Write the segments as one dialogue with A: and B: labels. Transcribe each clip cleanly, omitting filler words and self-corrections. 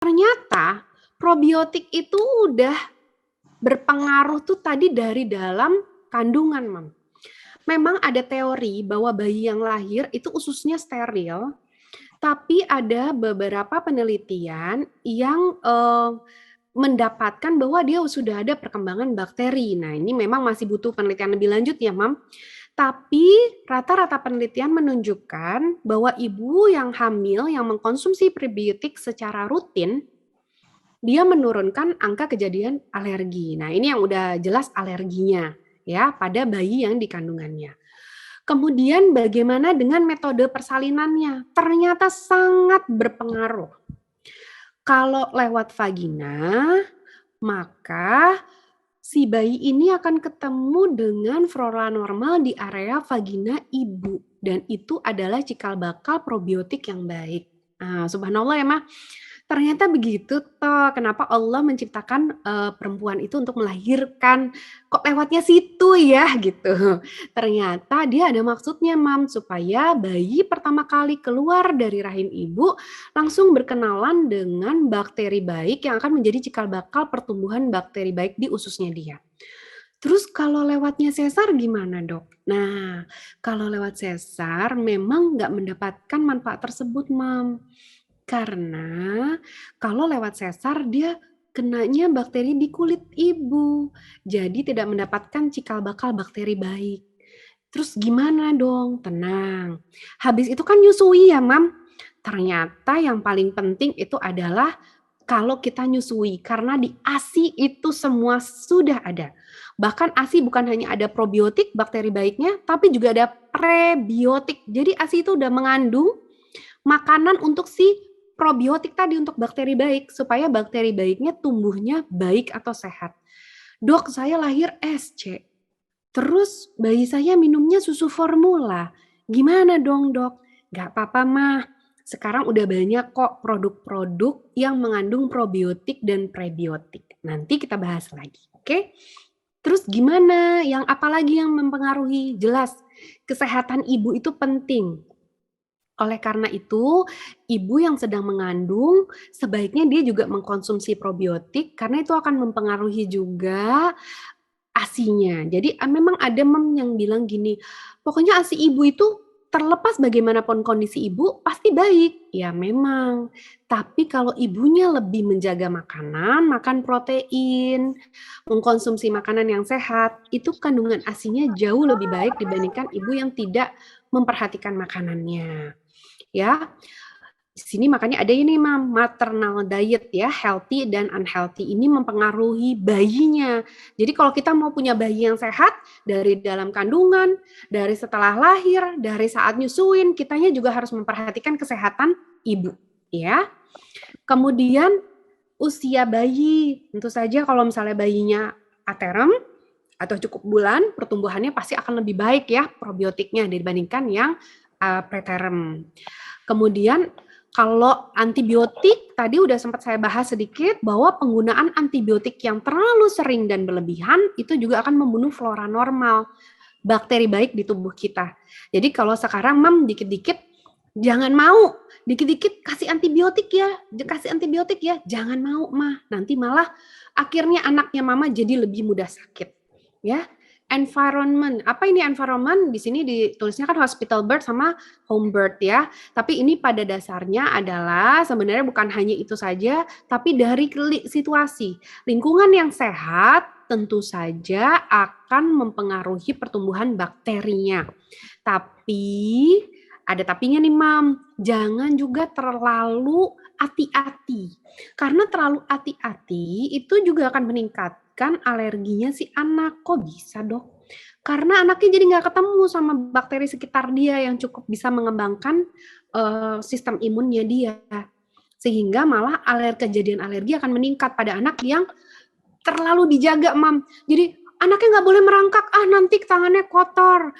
A: Ternyata probiotik itu udah berpengaruh tuh tadi dari dalam kandungan, Mam. Memang ada teori bahwa bayi yang lahir itu ususnya steril, tapi ada beberapa penelitian yang mendapatkan bahwa dia sudah ada perkembangan bakteri. Nah, ini memang masih butuh penelitian lebih lanjut ya, Mam. Tapi rata-rata penelitian menunjukkan bahwa ibu yang hamil yang mengkonsumsi prebiotik secara rutin, dia menurunkan angka kejadian alergi. Nah, ini yang udah jelas alerginya ya pada bayi yang dikandungannya. Kemudian bagaimana dengan metode persalinannya? Ternyata sangat berpengaruh. Kalau lewat vagina, maka si bayi ini akan ketemu dengan flora normal di area vagina ibu. Dan itu adalah cikal bakal probiotik yang baik. Nah, subhanallah ya, Mah. Ternyata begitu toh, kenapa Allah menciptakan perempuan itu untuk melahirkan, kok lewatnya situ ya gitu. Ternyata dia ada maksudnya, Mam, supaya bayi pertama kali keluar dari rahim ibu langsung berkenalan dengan bakteri baik yang akan menjadi cikal bakal pertumbuhan bakteri baik di ususnya dia. Terus kalau lewatnya sesar gimana, Dok? Nah, kalau lewat sesar memang nggak mendapatkan manfaat tersebut, Mam. Karena kalau lewat sesar dia kenanya bakteri di kulit ibu. Jadi tidak mendapatkan cikal bakal bakteri baik. Terus gimana dong? Tenang. Habis itu kan nyusui ya, Mam. Ternyata yang paling penting itu adalah kalau kita nyusui, karena di ASI itu semua sudah ada. Bahkan ASI bukan hanya ada probiotik, bakteri baiknya, tapi juga ada prebiotik. Jadi ASI itu udah mengandung makanan untuk si probiotik tadi untuk bakteri baik, supaya bakteri baiknya tumbuhnya baik atau sehat. Dok, saya lahir SC, terus bayi saya minumnya susu formula. Gimana dong, Dok? Gak apa-apa, Mah. Sekarang udah banyak kok produk-produk yang mengandung probiotik dan prebiotik. Nanti kita bahas lagi, oke? Terus gimana? Yang apa lagi yang mempengaruhi? Jelas, kesehatan ibu itu penting. Oleh karena itu, ibu yang sedang mengandung sebaiknya dia juga mengkonsumsi probiotik karena itu akan mempengaruhi juga ASI-nya. Jadi memang ada mem yang bilang gini, pokoknya ASI ibu itu terlepas bagaimanapun kondisi ibu pasti baik. Ya memang, tapi kalau ibunya lebih menjaga makanan, makan protein, mengkonsumsi makanan yang sehat, itu kandungan ASI-nya jauh lebih baik dibandingkan ibu yang tidak memperhatikan makanannya. Ya, di sini makanya ada ini, Mam, maternal diet ya, healthy dan unhealthy. Ini mempengaruhi bayinya. Jadi kalau kita mau punya bayi yang sehat dari dalam kandungan, dari setelah lahir, dari saat nyusuin, kitanya juga harus memperhatikan kesehatan ibu, ya. Kemudian usia bayi, tentu saja kalau misalnya bayinya aterem atau cukup bulan, pertumbuhannya pasti akan lebih baik ya probiotiknya dibandingkan yang preterm. Kemudian kalau antibiotik, tadi udah sempat saya bahas sedikit bahwa penggunaan antibiotik yang terlalu sering dan berlebihan itu juga akan membunuh flora normal, bakteri baik di tubuh kita. Jadi kalau sekarang Mam dikit-dikit jangan mau, dikit-dikit kasih antibiotik ya, jangan mau mah, nanti malah akhirnya anaknya Mama jadi lebih mudah sakit. Ya, environment. Apa ini environment? Di sini ditulisnya kan hospital birth sama home birth ya. Tapi ini pada dasarnya adalah sebenarnya bukan hanya itu saja, tapi dari situasi. Lingkungan yang sehat tentu saja akan mempengaruhi pertumbuhan bakterinya. Tapi ada tapinya nih, Mam. Jangan juga terlalu hati-hati. Karena terlalu hati-hati itu juga akan meningkatkan alerginya si anak. Kok bisa, Dok? Karena anaknya jadi nggak ketemu sama bakteri sekitar dia yang cukup bisa mengembangkan sistem imunnya dia. Sehingga malah kejadian alergi akan meningkat pada anak yang terlalu dijaga, Mam. Jadi anaknya nggak boleh merangkak, nanti tangannya kotor,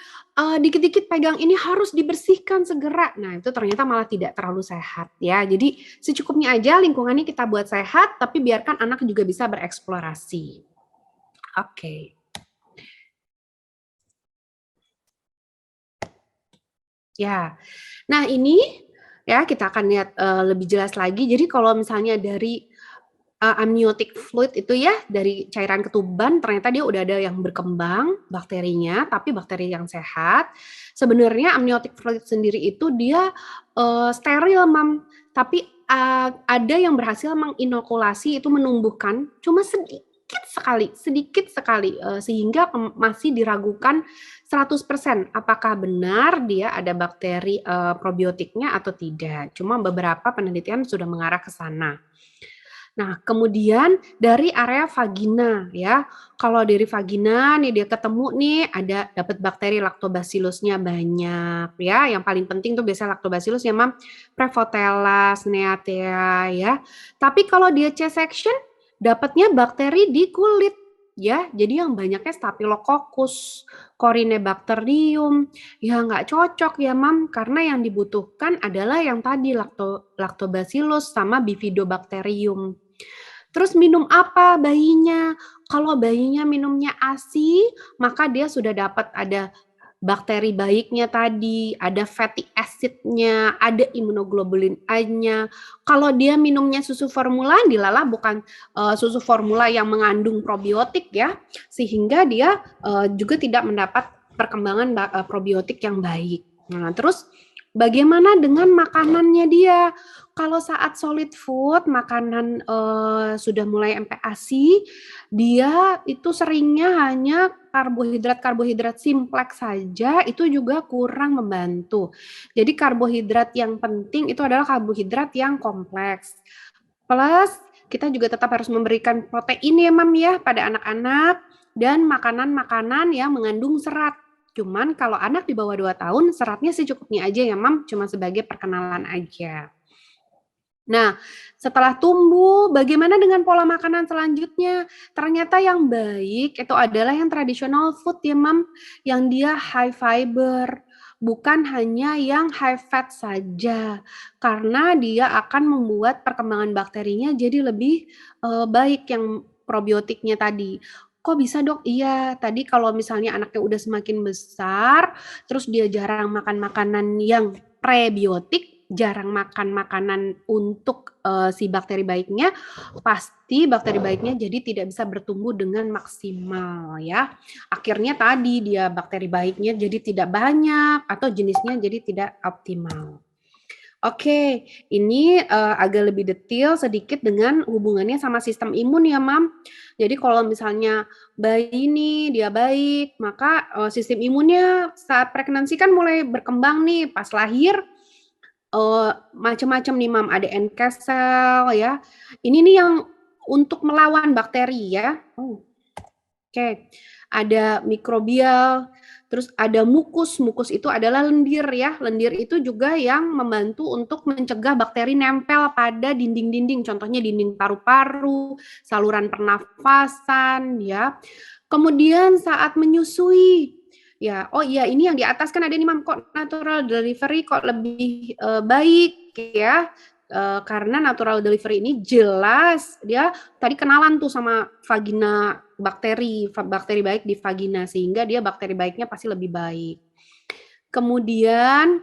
A: dikit-dikit pegang ini harus dibersihkan segera. Nah itu ternyata malah tidak terlalu sehat ya. Jadi secukupnya aja lingkungannya kita buat sehat, tapi biarkan anak juga bisa bereksplorasi. Oke. Ya, nah ini Ya, kita akan lihat lebih jelas lagi. Jadi kalau misalnya dari amniotic fluid itu ya, dari cairan ketuban ternyata dia udah ada yang berkembang bakterinya, tapi bakteri yang sehat. Sebenarnya amniotic fluid sendiri itu dia steril, Mam. Tapi ada yang berhasil menginokulasi itu menumbuhkan cuma sedikit sekali sehingga masih diragukan 100% apakah benar dia ada bakteri probiotiknya atau tidak. Cuma beberapa penelitian sudah mengarah ke sana. Nah, kemudian dari area vagina ya. Kalau dari vagina nih dia ketemu nih ada dapat bakteri Lactobacillusnya banyak ya. Yang paling penting tuh biasanya Lactobacillus ya, Mam. Prevotella, Snaeatea ya. Tapi kalau dia C-section dapatnya bakteri di kulit ya. Jadi yang banyaknya Staphylococcus, Corynebacterium. Ya nggak cocok ya, Mam, karena yang dibutuhkan adalah yang tadi Lactobacillus sama Bifidobacterium. Terus minum apa bayinya? Kalau bayinya minumnya ASI, maka dia sudah dapat ada bakteri baiknya tadi, ada fatty acid-nya, ada imunoglobulin A-nya. Kalau dia minumnya susu formula, dilalah bukan susu formula yang mengandung probiotik ya, sehingga dia juga tidak mendapat perkembangan probiotik yang baik. Nah, terus bagaimana dengan makanannya dia? Kalau saat solid food, makanan sudah mulai MPASI, dia itu seringnya hanya karbohidrat simplex saja, itu juga kurang membantu. Jadi karbohidrat yang penting itu adalah karbohidrat yang kompleks. Plus, kita juga tetap harus memberikan protein ya, Mam ya, pada anak-anak dan makanan-makanan yang mengandung serat. Cuman kalau anak di bawah 2 tahun, seratnya secukupnya aja ya, Mam, cuma sebagai perkenalan aja. Nah, setelah tumbuh, bagaimana dengan pola makanan selanjutnya? Ternyata yang baik itu adalah yang traditional food ya, Mam, yang dia high fiber, bukan hanya yang high fat saja. Karena dia akan membuat perkembangan bakterinya jadi lebih baik yang probiotiknya tadi. Kok bisa, Dok? Iya, tadi kalau misalnya anaknya udah semakin besar, terus dia jarang makan makanan yang prebiotik, jarang makan makanan untuk si bakteri baiknya, pasti bakteri baiknya jadi tidak bisa bertumbuh dengan maksimal ya. Akhirnya tadi dia bakteri baiknya jadi tidak banyak atau jenisnya jadi tidak optimal. Oke, ini agak lebih detail sedikit dengan hubungannya sama sistem imun ya, Mam. Jadi kalau misalnya bayi nih dia baik, maka sistem imunnya saat pregnancy kan mulai berkembang nih, pas lahir macam-macam nih, Mam, ada NK cell ya. Ini nih yang untuk melawan bakteri ya. Oke. Ada mikrobial, terus ada mukus. Mukus itu adalah lendir ya. Lendir itu juga yang membantu untuk mencegah bakteri nempel pada dinding-dinding. Contohnya dinding paru-paru, saluran pernafasan ya. Kemudian saat menyusui, ya, oh iya ini yang di atas kan ada nih, Mam, kok natural delivery kok lebih baik ya. Karena natural delivery ini jelas dia tadi kenalan tuh sama vagina bakteri baik di vagina sehingga dia bakteri baiknya pasti lebih baik. Kemudian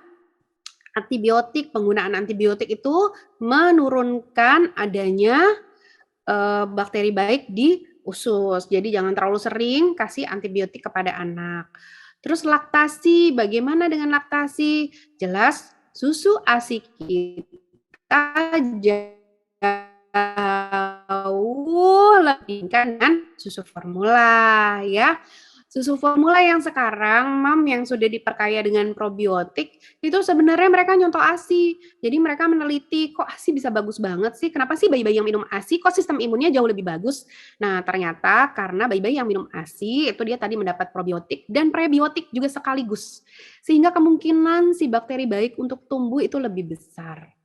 A: antibiotik, penggunaan antibiotik itu menurunkan adanya bakteri baik di usus. Jadi jangan terlalu sering kasih antibiotik kepada anak. Terus laktasi, bagaimana dengan laktasi? Jelas susu ASI kita jauh lebih dengan susu formula ya. Susu formula yang sekarang, Mam, yang sudah diperkaya dengan probiotik, itu sebenarnya mereka nyontoh ASI. Jadi mereka meneliti, kok ASI bisa bagus banget sih? Kenapa sih bayi-bayi yang minum ASI kok sistem imunnya jauh lebih bagus? Nah, ternyata karena bayi-bayi yang minum ASI itu dia tadi mendapat probiotik dan prebiotik juga sekaligus. Sehingga kemungkinan si bakteri baik untuk tumbuh itu lebih besar.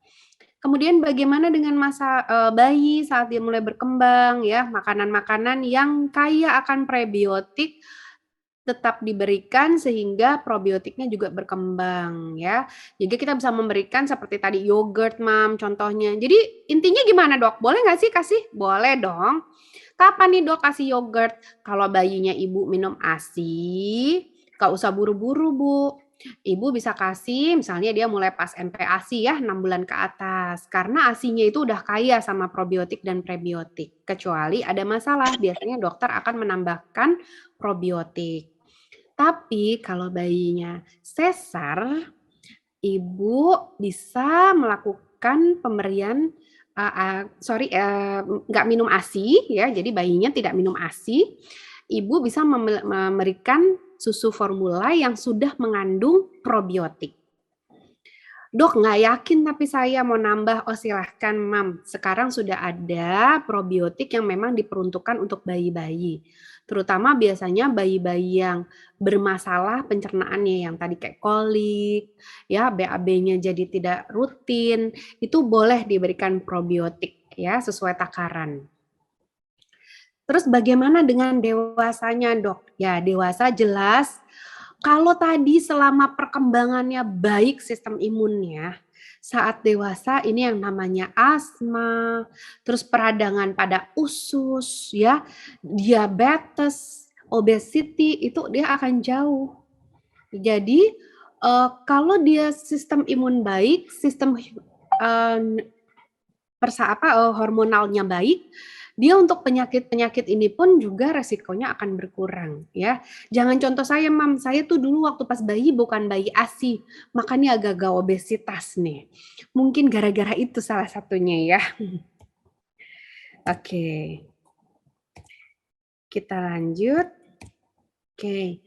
A: Kemudian bagaimana dengan masa bayi saat dia mulai berkembang ya, makanan-makanan yang kaya akan prebiotik tetap diberikan sehingga probiotiknya juga berkembang ya. Jadi kita bisa memberikan seperti tadi yogurt, Mam, contohnya. Jadi intinya gimana, Dok? Boleh nggak sih kasih? Boleh dong. Kapan nih, Dok, kasih yogurt? Kalau bayinya ibu minum ASI, nggak usah buru-buru, Bu. Ibu bisa kasih, misalnya dia mulai pas MPASI ya, 6 bulan ke atas. Karena ASI-nya itu udah kaya sama probiotik dan prebiotik. Kecuali ada masalah, biasanya dokter akan menambahkan probiotik. Tapi kalau bayinya sesar, ibu bisa melakukan pemberian, nggak minum ASI, ya, jadi bayinya tidak minum ASI. Ibu bisa memberikan susu formula yang sudah mengandung probiotik. Dok, nggak yakin tapi saya mau nambah. Oh silahkan, Mam. Sekarang sudah ada probiotik yang memang diperuntukkan untuk bayi-bayi. Terutama biasanya bayi-bayi yang bermasalah pencernaannya, yang tadi kayak kolik, ya BAB-nya jadi tidak rutin, itu boleh diberikan probiotik ya sesuai takaran. Terus bagaimana dengan dewasanya, Dok? Ya, dewasa jelas kalau tadi selama perkembangannya baik sistem imunnya, saat dewasa ini yang namanya asma, terus peradangan pada usus, ya, diabetes, obesity itu dia akan jauh. Jadi kalau dia sistem imun baik, sistem hormonalnya baik, dia untuk penyakit-penyakit ini pun juga resikonya akan berkurang ya. Jangan contoh saya, Mam. Saya tuh dulu waktu pas bayi bukan bayi ASI, makanya agak-agak obesitas nih. Mungkin gara-gara itu salah satunya ya. Oke. Kita lanjut. Oke.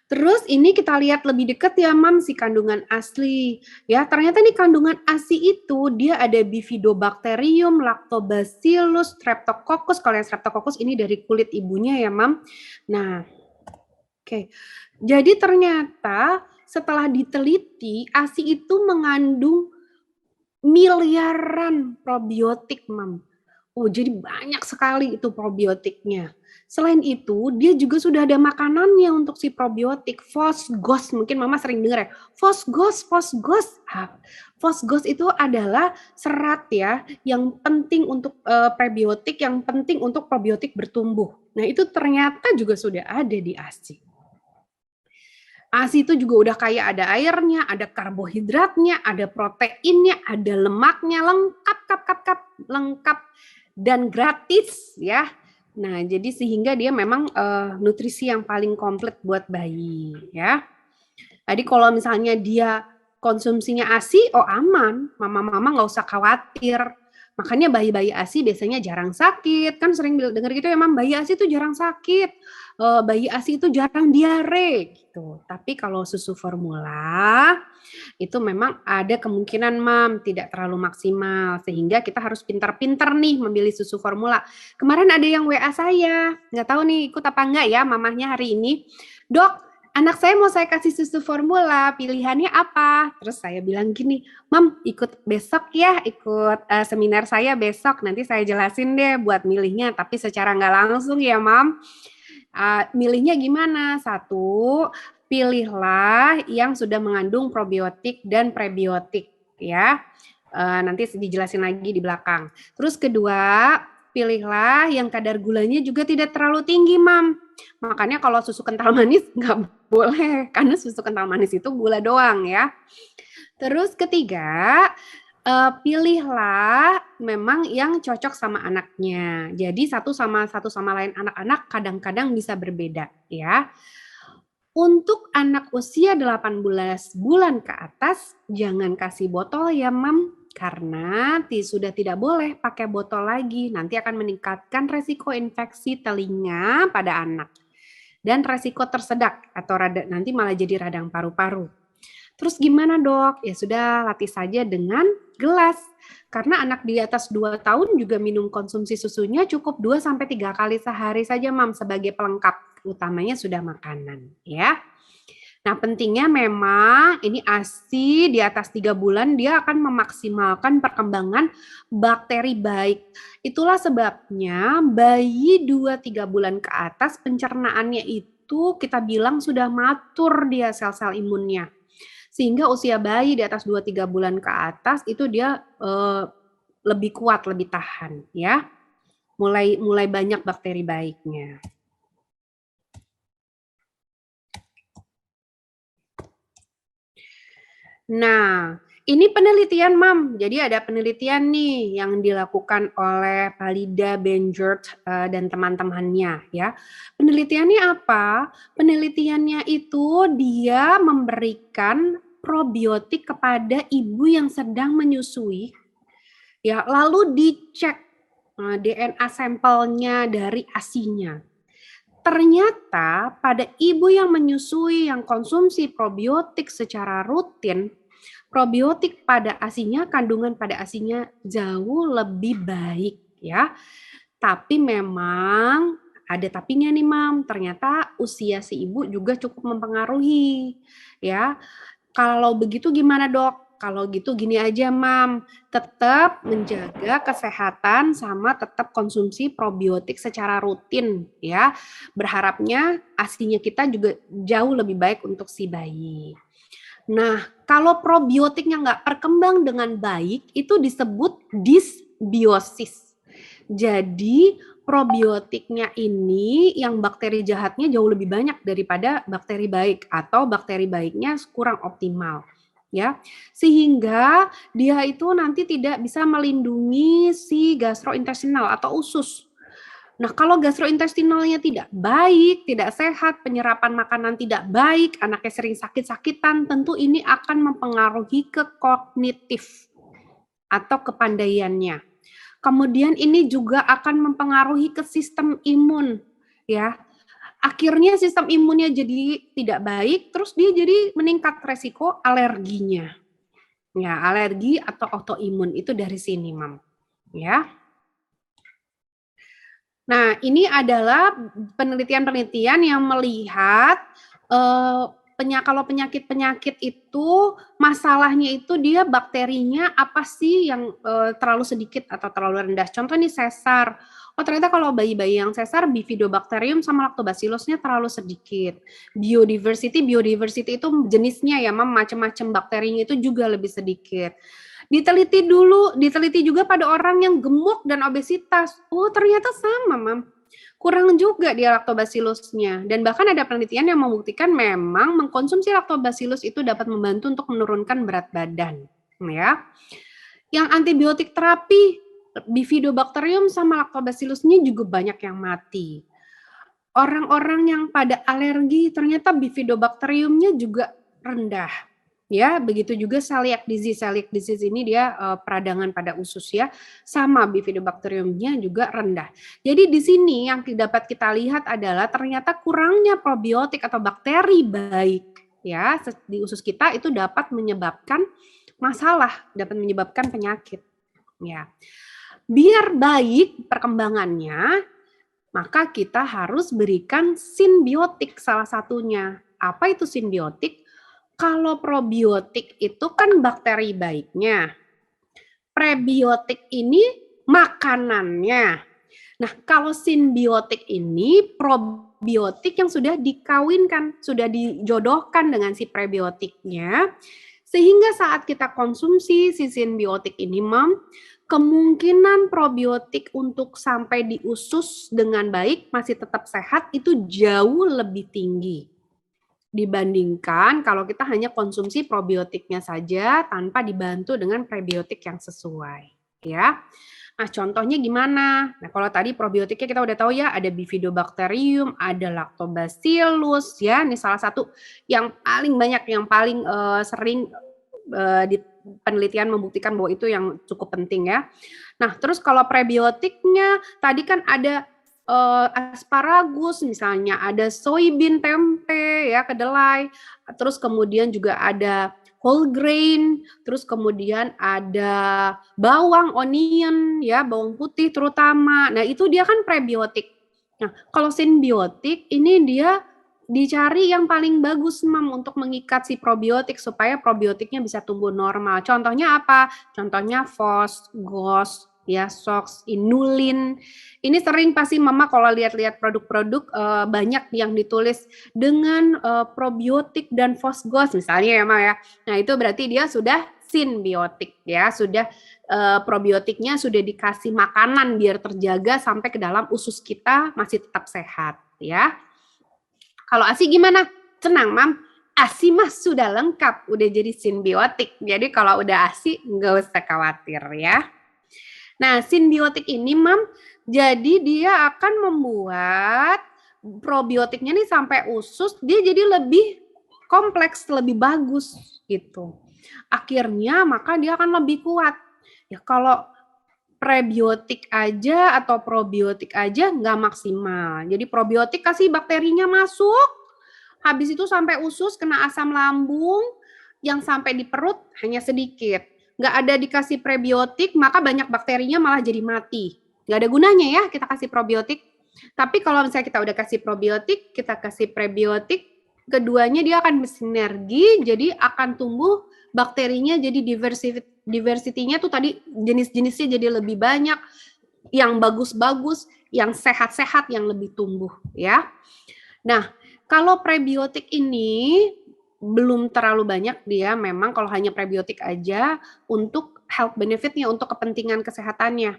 A: Terus ini kita lihat lebih dekat ya, Mam, si kandungan asli. Ya, ternyata nih kandungan ASI itu dia ada Bifidobacterium, Lactobacillus, Streptococcus. Kalau yang Streptococcus ini dari kulit ibunya ya, Mam. Nah, oke. Jadi ternyata setelah diteliti, ASI itu mengandung miliaran probiotik, Mam. Oh, jadi banyak sekali itu probiotiknya. Selain itu, dia juga sudah ada makanannya untuk si probiotik, Fosgos. Mungkin Mama sering dengar ya, Fosgos, Fosgos. Fosgos itu adalah serat ya, yang penting untuk prebiotik, yang penting untuk probiotik bertumbuh. Nah, itu ternyata juga sudah ada di ASI. ASI itu juga udah kayak ada airnya, ada karbohidratnya, ada proteinnya, ada lemaknya, lengkap dan gratis ya. Nah, jadi sehingga dia memang nutrisi yang paling komplit buat bayi ya. Tadi kalau misalnya dia konsumsinya ASI, oh aman, mama-mama nggak usah khawatir. Makanya bayi-bayi ASI biasanya jarang sakit. Kan sering dengar gitu ya, Mam, bayi ASI itu jarang sakit. Bayi ASI itu jarang diare gitu. Tapi kalau susu formula itu memang ada kemungkinan, Mam, tidak terlalu maksimal. Sehingga kita harus pintar-pintar nih memilih susu formula. Kemarin ada yang WA saya, nggak tahu nih ikut apa enggak ya mamahnya hari ini. Dok, anak saya mau saya kasih susu formula, pilihannya apa? Terus saya bilang gini, Mam, ikut besok ya, ikut seminar saya besok, nanti saya jelasin deh buat milihnya, tapi secara nggak langsung ya, Mam. Milihnya gimana? Satu, pilihlah yang sudah mengandung probiotik dan prebiotik ya. Nanti dijelasin lagi di belakang. Terus kedua, pilihlah yang kadar gulanya juga tidak terlalu tinggi, Mam. Makanya kalau susu kental manis nggak boleh, karena susu kental manis itu gula doang ya. Terus ketiga, pilihlah memang yang cocok sama anaknya. Jadi satu sama lain anak-anak kadang-kadang bisa berbeda ya. Untuk anak usia 18 bulan ke atas, jangan kasih botol ya, Mam. Karena sudah tidak boleh pakai botol lagi. Nanti akan meningkatkan resiko infeksi telinga pada anak. Dan resiko tersedak atau nanti malah jadi radang paru-paru. Terus gimana, Dok? Ya sudah, latih saja dengan gelas. Karena anak di atas 2 tahun juga minum konsumsi susunya cukup 2-3 kali sehari saja, Mam, sebagai pelengkap. Utamanya sudah makanan, ya. Nah, pentingnya memang ini ASI di atas 3 bulan dia akan memaksimalkan perkembangan bakteri baik. Itulah sebabnya bayi 2-3 bulan ke atas pencernaannya itu kita bilang sudah matur dia sel-sel imunnya. Sehingga usia bayi di atas 2-3 bulan ke atas itu dia lebih kuat, lebih tahan ya. Mulai banyak bakteri baiknya. Nah, ini penelitian, Mam. Jadi ada penelitian nih yang dilakukan oleh Palida Benjert dan teman-temannya ya. Penelitiannya apa? Penelitiannya itu dia memberikan probiotik kepada ibu yang sedang menyusui ya, lalu dicek DNA sampelnya dari ASI-nya. Ternyata pada ibu yang menyusui yang konsumsi probiotik secara rutin, probiotik pada ASI-nya, kandungan pada ASI-nya jauh lebih baik ya. Tapi memang ada tapinya nih, Mam. Ternyata usia si ibu juga cukup mempengaruhi ya. Kalau begitu gimana, Dok? Kalau gitu gini aja, Mam. Tetap menjaga kesehatan sama tetap konsumsi probiotik secara rutin ya. Berharapnya ASI-nya kita juga jauh lebih baik untuk si bayi. Nah, kalau probiotiknya nggak berkembang dengan baik, itu disebut disbiosis. Jadi, probiotiknya ini yang bakteri jahatnya jauh lebih banyak daripada bakteri baik atau bakteri baiknya kurang optimal. Ya, sehingga dia itu nanti tidak bisa melindungi si gastrointestinal atau usus. Nah, kalau gastrointestinalnya tidak baik, tidak sehat, penyerapan makanan tidak baik, anaknya sering sakit-sakitan, tentu ini akan mempengaruhi ke kognitif atau kepandaiannya. Kemudian ini juga akan mempengaruhi ke sistem imun, ya. Akhirnya sistem imunnya jadi tidak baik, terus dia jadi meningkat resiko alerginya. Ya, alergi atau autoimun itu dari sini, Mam. Ya. Nah, ini adalah penelitian-penelitian yang melihat kalau penyakit-penyakit itu masalahnya itu dia bakterinya apa sih yang terlalu sedikit atau terlalu rendah. Contoh nih sesar. Oh ternyata kalau bayi-bayi yang sesar Bifidobacterium sama Lactobacillus-nya terlalu sedikit. Biodiversity itu jenisnya ya, macam-macam bakterinya itu juga lebih sedikit. Diteliti juga pada orang yang gemuk dan obesitas. Oh, ternyata sama, Mam. Kurang juga dia lactobacillus-nya. Dan bahkan ada penelitian yang membuktikan memang mengkonsumsi lactobacillus itu dapat membantu untuk menurunkan berat badan. Ya. Yang antibiotik terapi, Bifidobacterium sama lactobacillus-nya juga banyak yang mati. Orang-orang yang pada alergi ternyata Bifidobacterium-nya juga rendah. Ya, begitu juga celiac disease. Celiac disease ini dia peradangan pada usus ya, sama Bifidobacterium-nya juga rendah. Jadi di sini yang dapat kita lihat adalah ternyata kurangnya probiotik atau bakteri baik ya di usus kita itu dapat menyebabkan masalah, dapat menyebabkan penyakit. Ya. Biar baik perkembangannya, maka kita harus berikan simbiotik salah satunya. Apa itu simbiotik? Kalau probiotik itu kan bakteri baiknya. Prebiotik ini makanannya. Nah, kalau simbiotik ini probiotik yang sudah dikawinkan, sudah dijodohkan dengan si prebiotiknya. Sehingga saat kita konsumsi si simbiotik ini, Mam, kemungkinan probiotik untuk sampai di usus dengan baik, masih tetap sehat, itu jauh lebih tinggi dibandingkan kalau kita hanya konsumsi probiotiknya saja tanpa dibantu dengan prebiotik yang sesuai ya. Nah, contohnya gimana? Nah, kalau tadi probiotiknya kita udah tahu ya, ada Bifidobacterium, ada Lactobacillus ya. Ini salah satu yang paling banyak, yang paling sering di penelitian membuktikan bahwa itu yang cukup penting ya. Nah, terus kalau prebiotiknya tadi kan ada asparagus misalnya, ada soybean tempe ya, kedelai, terus kemudian juga ada whole grain, terus kemudian ada bawang, onion ya, bawang putih terutama. Nah, itu dia kan prebiotik. Nah, kalau simbiotik ini dia dicari yang paling bagus, Mam, untuk mengikat si probiotik supaya probiotiknya bisa tumbuh normal. Contohnya apa? Contohnya FOS, GOS, ya, SOX, inulin. Ini sering pasti Mama kalau lihat-lihat produk-produk banyak yang ditulis dengan probiotik dan fosgos misalnya ya, Ma ya. Nah, itu berarti dia sudah simbiotik ya, sudah probiotiknya sudah dikasih makanan biar terjaga sampai ke dalam usus kita masih tetap sehat ya. Kalau ASI gimana? Tenang, Mam. ASI mah sudah lengkap, udah jadi simbiotik. Jadi kalau udah ASI nggak usah khawatir ya. Nah, simbiotik ini, Mam, jadi dia akan membuat probiotiknya nih sampai usus, dia jadi lebih kompleks, lebih bagus gitu. Akhirnya maka dia akan lebih kuat. Ya kalau prebiotik aja atau probiotik aja nggak maksimal. Jadi probiotik kasih bakterinya masuk, habis itu sampai usus kena asam lambung, yang sampai di perut hanya sedikit. Nggak ada dikasih prebiotik, maka banyak bakterinya malah jadi mati. Nggak ada gunanya ya kita kasih probiotik. Tapi kalau misalnya kita udah kasih probiotik, kita kasih prebiotik, keduanya dia akan bersinergi, jadi akan tumbuh bakterinya, jadi diversity-nya tuh tadi jenis-jenisnya jadi lebih banyak, yang bagus-bagus, yang sehat-sehat, yang lebih tumbuh ya. Nah, kalau prebiotik ini belum terlalu banyak dia memang kalau hanya prebiotik aja untuk health benefitnya, untuk kepentingan kesehatannya.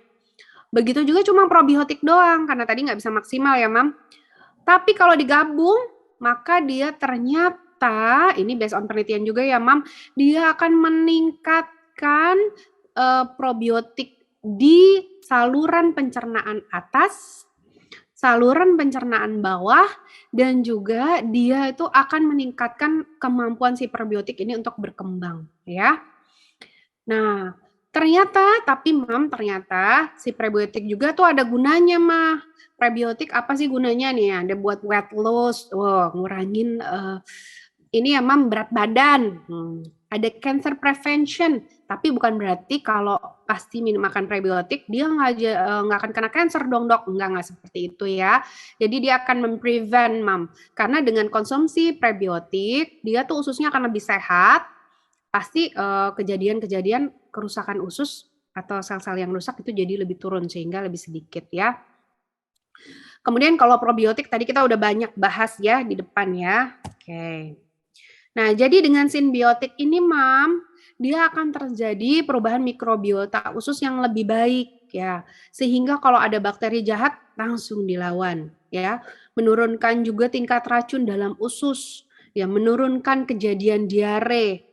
A: Begitu juga cuma probiotik doang, karena tadi nggak bisa maksimal ya, Mam. Tapi kalau digabung, maka dia ternyata, ini based on penelitian juga ya, Mam, dia akan meningkatkan probiotik di saluran pencernaan atas, saluran pencernaan bawah, dan juga dia itu akan meningkatkan kemampuan si probiotik ini untuk berkembang, ya. Nah, tapi Mam, ternyata si prebiotik juga tuh ada gunanya, mah. Prebiotik apa sih gunanya nih? Ada buat weight loss, ngurangin ini ya, Mam, berat badan. Ada cancer prevention, tapi bukan berarti kalau pasti makan prebiotik dia nggak akan kena cancer dong, Dok. Nggak seperti itu ya. Jadi dia akan memprevent, Mam. Karena dengan konsumsi prebiotik, dia tuh ususnya akan lebih sehat, pasti kejadian-kejadian kerusakan usus atau sel-sel yang rusak itu jadi lebih turun sehingga lebih sedikit ya. Kemudian kalau probiotik tadi kita udah banyak bahas ya di depan ya. Oke. Nah, jadi dengan simbiotik ini, Mam, dia akan terjadi perubahan mikrobiota usus yang lebih baik ya. Sehingga kalau ada bakteri jahat langsung dilawan ya. Menurunkan juga tingkat racun dalam usus, ya, menurunkan kejadian diare.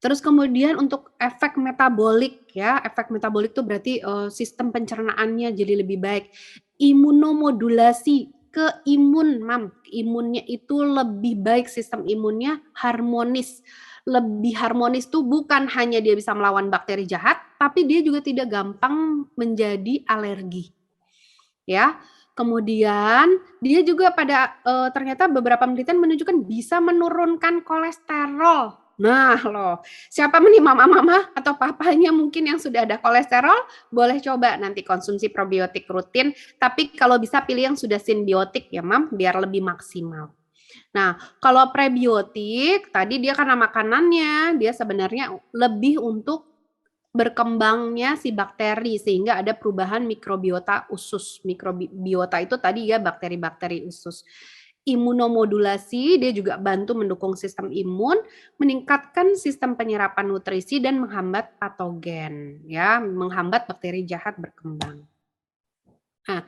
A: Terus kemudian untuk efek metabolik ya, efek metabolik itu berarti sistem pencernaannya jadi lebih baik. Imunomodulasi ke imun, Mam. Imunnya itu lebih baik, sistem imunnya harmonis. Lebih harmonis tuh bukan hanya dia bisa melawan bakteri jahat, tapi dia juga tidak gampang menjadi alergi. Ya. Kemudian dia juga ternyata beberapa penelitian menunjukkan bisa menurunkan kolesterol. Nah loh, siapa nih mama-mama atau papanya mungkin yang sudah ada kolesterol, boleh coba nanti konsumsi probiotik rutin, tapi kalau bisa pilih yang sudah simbiotik ya, Mam, biar lebih maksimal. Nah, kalau prebiotik, tadi dia karena makanannya, dia sebenarnya lebih untuk berkembangnya si bakteri sehingga ada perubahan mikrobiota usus. Mikrobiota itu tadi ya bakteri-bakteri usus. Imunomodulasi, dia juga bantu mendukung sistem imun, meningkatkan sistem penyerapan nutrisi dan menghambat patogen, ya, menghambat bakteri jahat berkembang. Nah,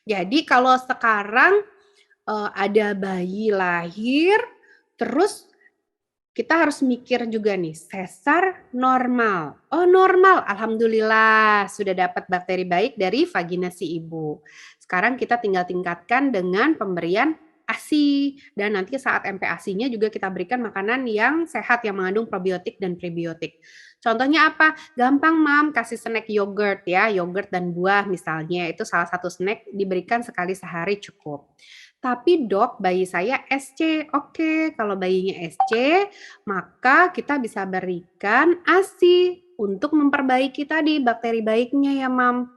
A: jadi kalau sekarang ada bayi lahir, terus kita harus mikir juga nih, sesar normal. Oh normal, alhamdulillah sudah dapat bakteri baik dari vagina si ibu. Sekarang kita tinggal tingkatkan dengan pemberian ASI, dan nanti saat MPASI-nya juga kita berikan makanan yang sehat yang mengandung probiotik dan prebiotik. Contohnya apa? Gampang, Mam, kasih snack yogurt ya, yogurt dan buah misalnya, itu salah satu snack diberikan sekali sehari cukup. Tapi Dok, bayi saya SC. Oke, kalau bayinya SC, maka kita bisa berikan ASI untuk memperbaiki tadi bakteri baiknya ya, Mam.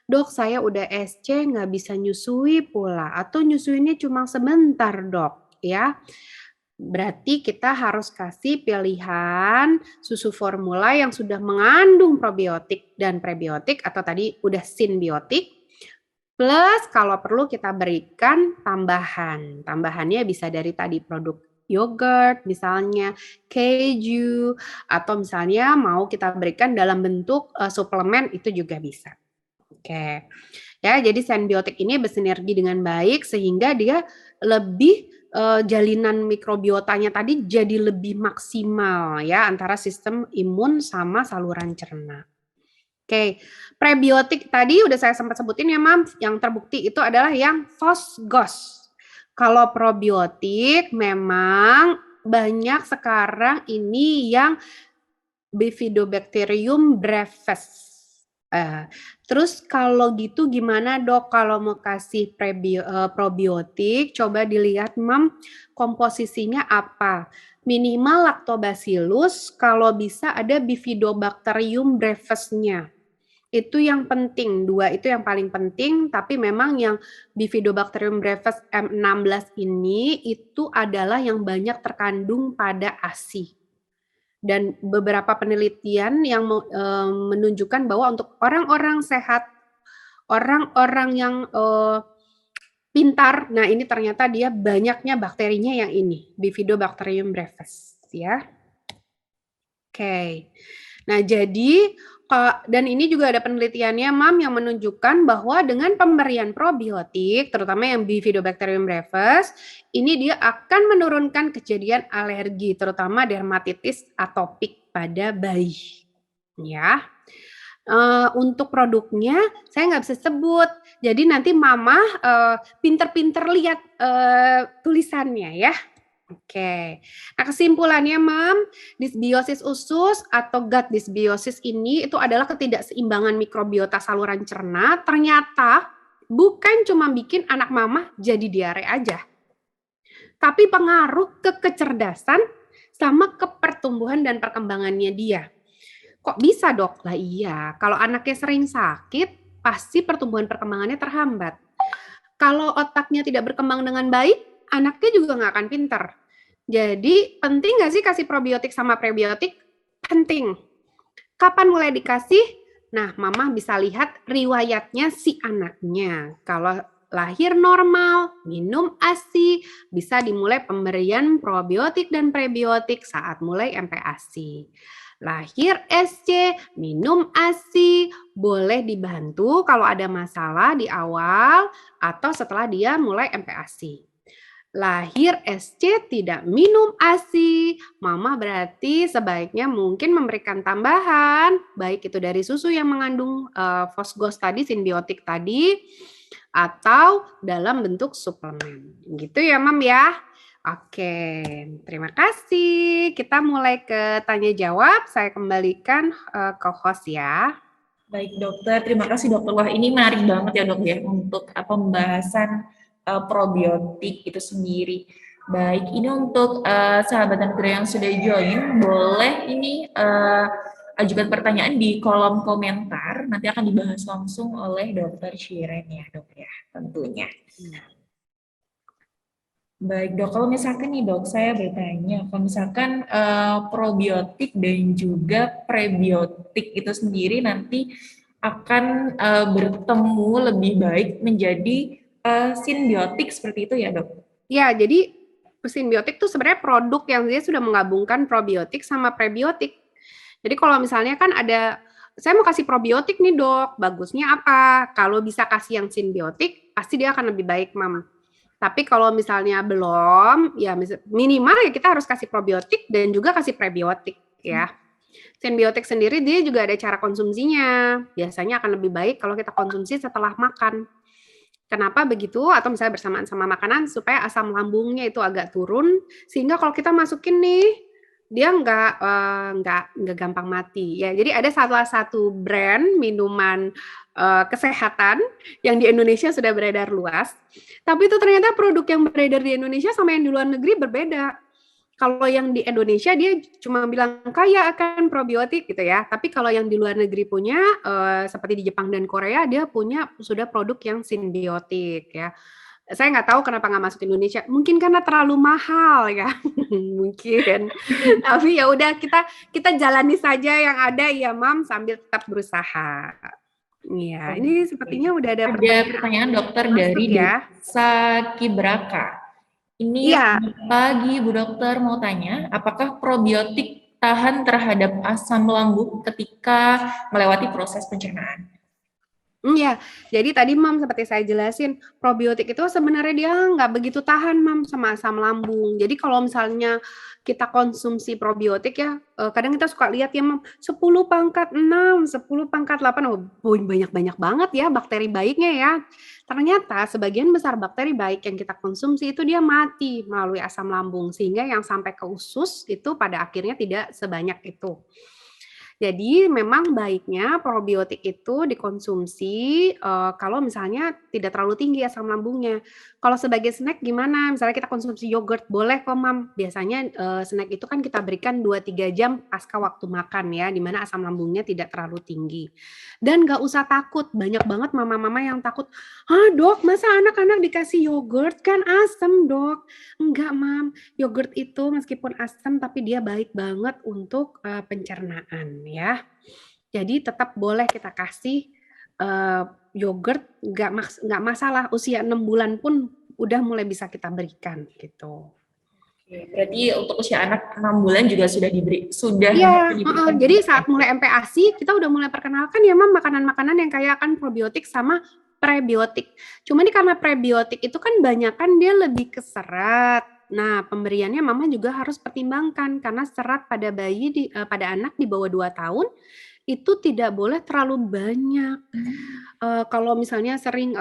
A: Dok, saya udah SC nggak bisa nyusui pula, atau nyusuinnya cuma sebentar, Dok, ya. Berarti kita harus kasih pilihan susu formula yang sudah mengandung probiotik dan prebiotik, atau tadi udah simbiotik. Plus kalau perlu kita berikan tambahan. Tambahannya bisa dari tadi produk yogurt misalnya, keju, atau misalnya mau kita berikan dalam bentuk suplemen itu juga bisa. Oke. Ya, jadi simbiotik ini bersinergi dengan baik sehingga dia lebih jalinan mikrobiotanya tadi jadi lebih maksimal ya antara sistem imun sama saluran cerna. Oke, prebiotik tadi udah saya sempat sebutin ya, Mam. Yang terbukti itu adalah yang Fosgos. Kalau probiotik memang banyak sekarang ini yang Bifidobacterium brevis. Terus kalau gitu gimana dok kalau mau kasih probiotik? Coba dilihat, Mam, komposisinya apa? Minimal Lactobacillus, kalau bisa ada Bifidobacterium brevis-nya. Itu yang penting, dua itu yang paling penting, tapi memang yang Bifidobacterium brevis M16 ini itu adalah yang banyak terkandung pada ASI. Dan beberapa penelitian yang menunjukkan bahwa untuk orang-orang sehat, orang-orang yang pintar, nah ini ternyata dia banyaknya bakterinya yang ini, Bifidobacterium brevis ya. Oke. Nah, jadi dan ini juga ada penelitiannya, Mam, yang menunjukkan bahwa dengan pemberian probiotik, terutama yang Bifidobacterium brevis, ini dia akan menurunkan kejadian alergi, terutama dermatitis atopik pada bayi. Ya. Untuk produknya saya nggak bisa sebut. Jadi nanti Mama pinter-pinter lihat tulisannya ya. Oke. Nah, kesimpulannya, Mam, disbiosis usus atau gut dysbiosis ini itu adalah ketidakseimbangan mikrobiota saluran cerna. Ternyata bukan cuma bikin anak Mama jadi diare aja, tapi pengaruh ke kecerdasan sama ke pertumbuhan dan perkembangannya dia. Kok bisa, Dok? Lah iya, kalau anaknya sering sakit, pasti pertumbuhan perkembangannya terhambat. Kalau otaknya tidak berkembang dengan baik, anaknya juga nggak akan pinter. Jadi penting nggak sih kasih probiotik sama prebiotik? Penting. Kapan mulai dikasih? Nah, Mama bisa lihat riwayatnya si anaknya. Kalau lahir normal, minum ASI, bisa dimulai pemberian probiotik dan prebiotik saat mulai MPASI. Lahir SC, minum ASI, boleh dibantu kalau ada masalah di awal atau setelah dia mulai MPASI. Lahir SC tidak minum ASI, Mama berarti sebaiknya mungkin memberikan tambahan, baik itu dari susu yang mengandung Fosgos tadi, simbiotik tadi, atau dalam bentuk suplemen. Gitu ya, Mam ya. Oke, terima kasih. Kita mulai ke tanya jawab. Saya kembalikan ke host ya.
B: Baik dokter, terima kasih dokter. Wah ini menarik banget ya dok ya untuk pembahasan probiotik itu sendiri. Baik, ini untuk sahabat dan kru yang sudah join, boleh ini ajukan pertanyaan di kolom komentar. Nanti akan dibahas langsung oleh dokter Shiren ya dok ya, tentunya. Baik dok, kalau misalkan nih dok, saya bertanya, kalau misalkan probiotik dan juga prebiotik itu sendiri nanti akan bertemu lebih baik menjadi simbiotik seperti itu ya dok?
A: Ya, jadi simbiotik itu sebenarnya produk yang dia sudah menggabungkan probiotik sama prebiotik. Jadi kalau misalnya kan ada, saya mau kasih probiotik nih dok, bagusnya apa? Kalau bisa kasih yang simbiotik, pasti dia akan lebih baik, Mam. Tapi kalau misalnya belum, ya minimal ya kita harus kasih probiotik dan juga kasih prebiotik ya. Simbiotik sendiri dia juga ada cara konsumsinya. Biasanya akan lebih baik kalau kita konsumsi setelah makan. Kenapa begitu? Atau misalnya bersamaan sama makanan supaya asam lambungnya itu agak turun sehingga kalau kita masukin nih dia nggak gampang mati ya. Jadi ada salah satu brand minuman kesehatan yang di Indonesia sudah beredar luas. Tapi itu ternyata produk yang beredar di Indonesia sama yang di luar negeri berbeda. Kalau yang di Indonesia dia cuma bilang kaya akan probiotik gitu ya. Tapi kalau yang di luar negeri punya seperti di Jepang dan Korea dia punya sudah produk yang simbiotik ya. Saya nggak tahu kenapa nggak masuk Indonesia. Mungkin karena terlalu mahal ya. Mungkin. Tapi ya udah kita jalani saja yang ada ya, Mam, sambil tetap berusaha. Iya, ini sepertinya udah ada
B: pertanyaan dokter dari
A: ya.
B: Desa Kibraka. Ini pagi Bu Dokter mau tanya, apakah probiotik tahan terhadap asam lambung ketika melewati proses pencernaan?
A: Iya, jadi tadi Mam seperti saya jelasin, probiotik itu sebenarnya dia nggak begitu tahan Mam sama asam lambung. Jadi kalau misalnya kita konsumsi probiotik ya, kadang kita suka lihat ya Mam, 10 pangkat 6, 10 pangkat 8, oh banyak-banyak banget ya bakteri baiknya ya. Ternyata sebagian besar bakteri baik yang kita konsumsi itu dia mati melalui asam lambung, sehingga yang sampai ke usus itu pada akhirnya tidak sebanyak itu. Jadi memang baiknya probiotik itu dikonsumsi kalau misalnya tidak terlalu tinggi asam lambungnya. Kalau sebagai snack gimana? Misalnya kita konsumsi yogurt, boleh kok Mam. Biasanya snack itu kan kita berikan 2-3 jam pasca waktu makan ya, di mana asam lambungnya tidak terlalu tinggi. Dan nggak usah takut, banyak banget mama-mama yang takut, ah dok, masa anak-anak dikasih yogurt? Kan asam dok. Enggak Mam, yogurt itu meskipun asam tapi dia baik banget untuk pencernaan ya. Jadi tetap boleh kita kasih yogurt, nggak masalah, usia 6 bulan pun udah mulai bisa kita berikan gitu.
B: Oke, berarti untuk usia anak 6 bulan juga sudah
A: Iya,
B: diberikan.
A: jadi saat mulai MPASI kita udah mulai perkenalkan ya Mam makanan-makanan yang kaya akan probiotik sama prebiotik. Cuma ini karena prebiotik itu kan banyak kan dia lebih ke serat. Nah, pemberiannya Mama juga harus pertimbangkan karena serat pada bayi pada anak di bawah 2 tahun itu tidak boleh terlalu banyak. Kalau misalnya sering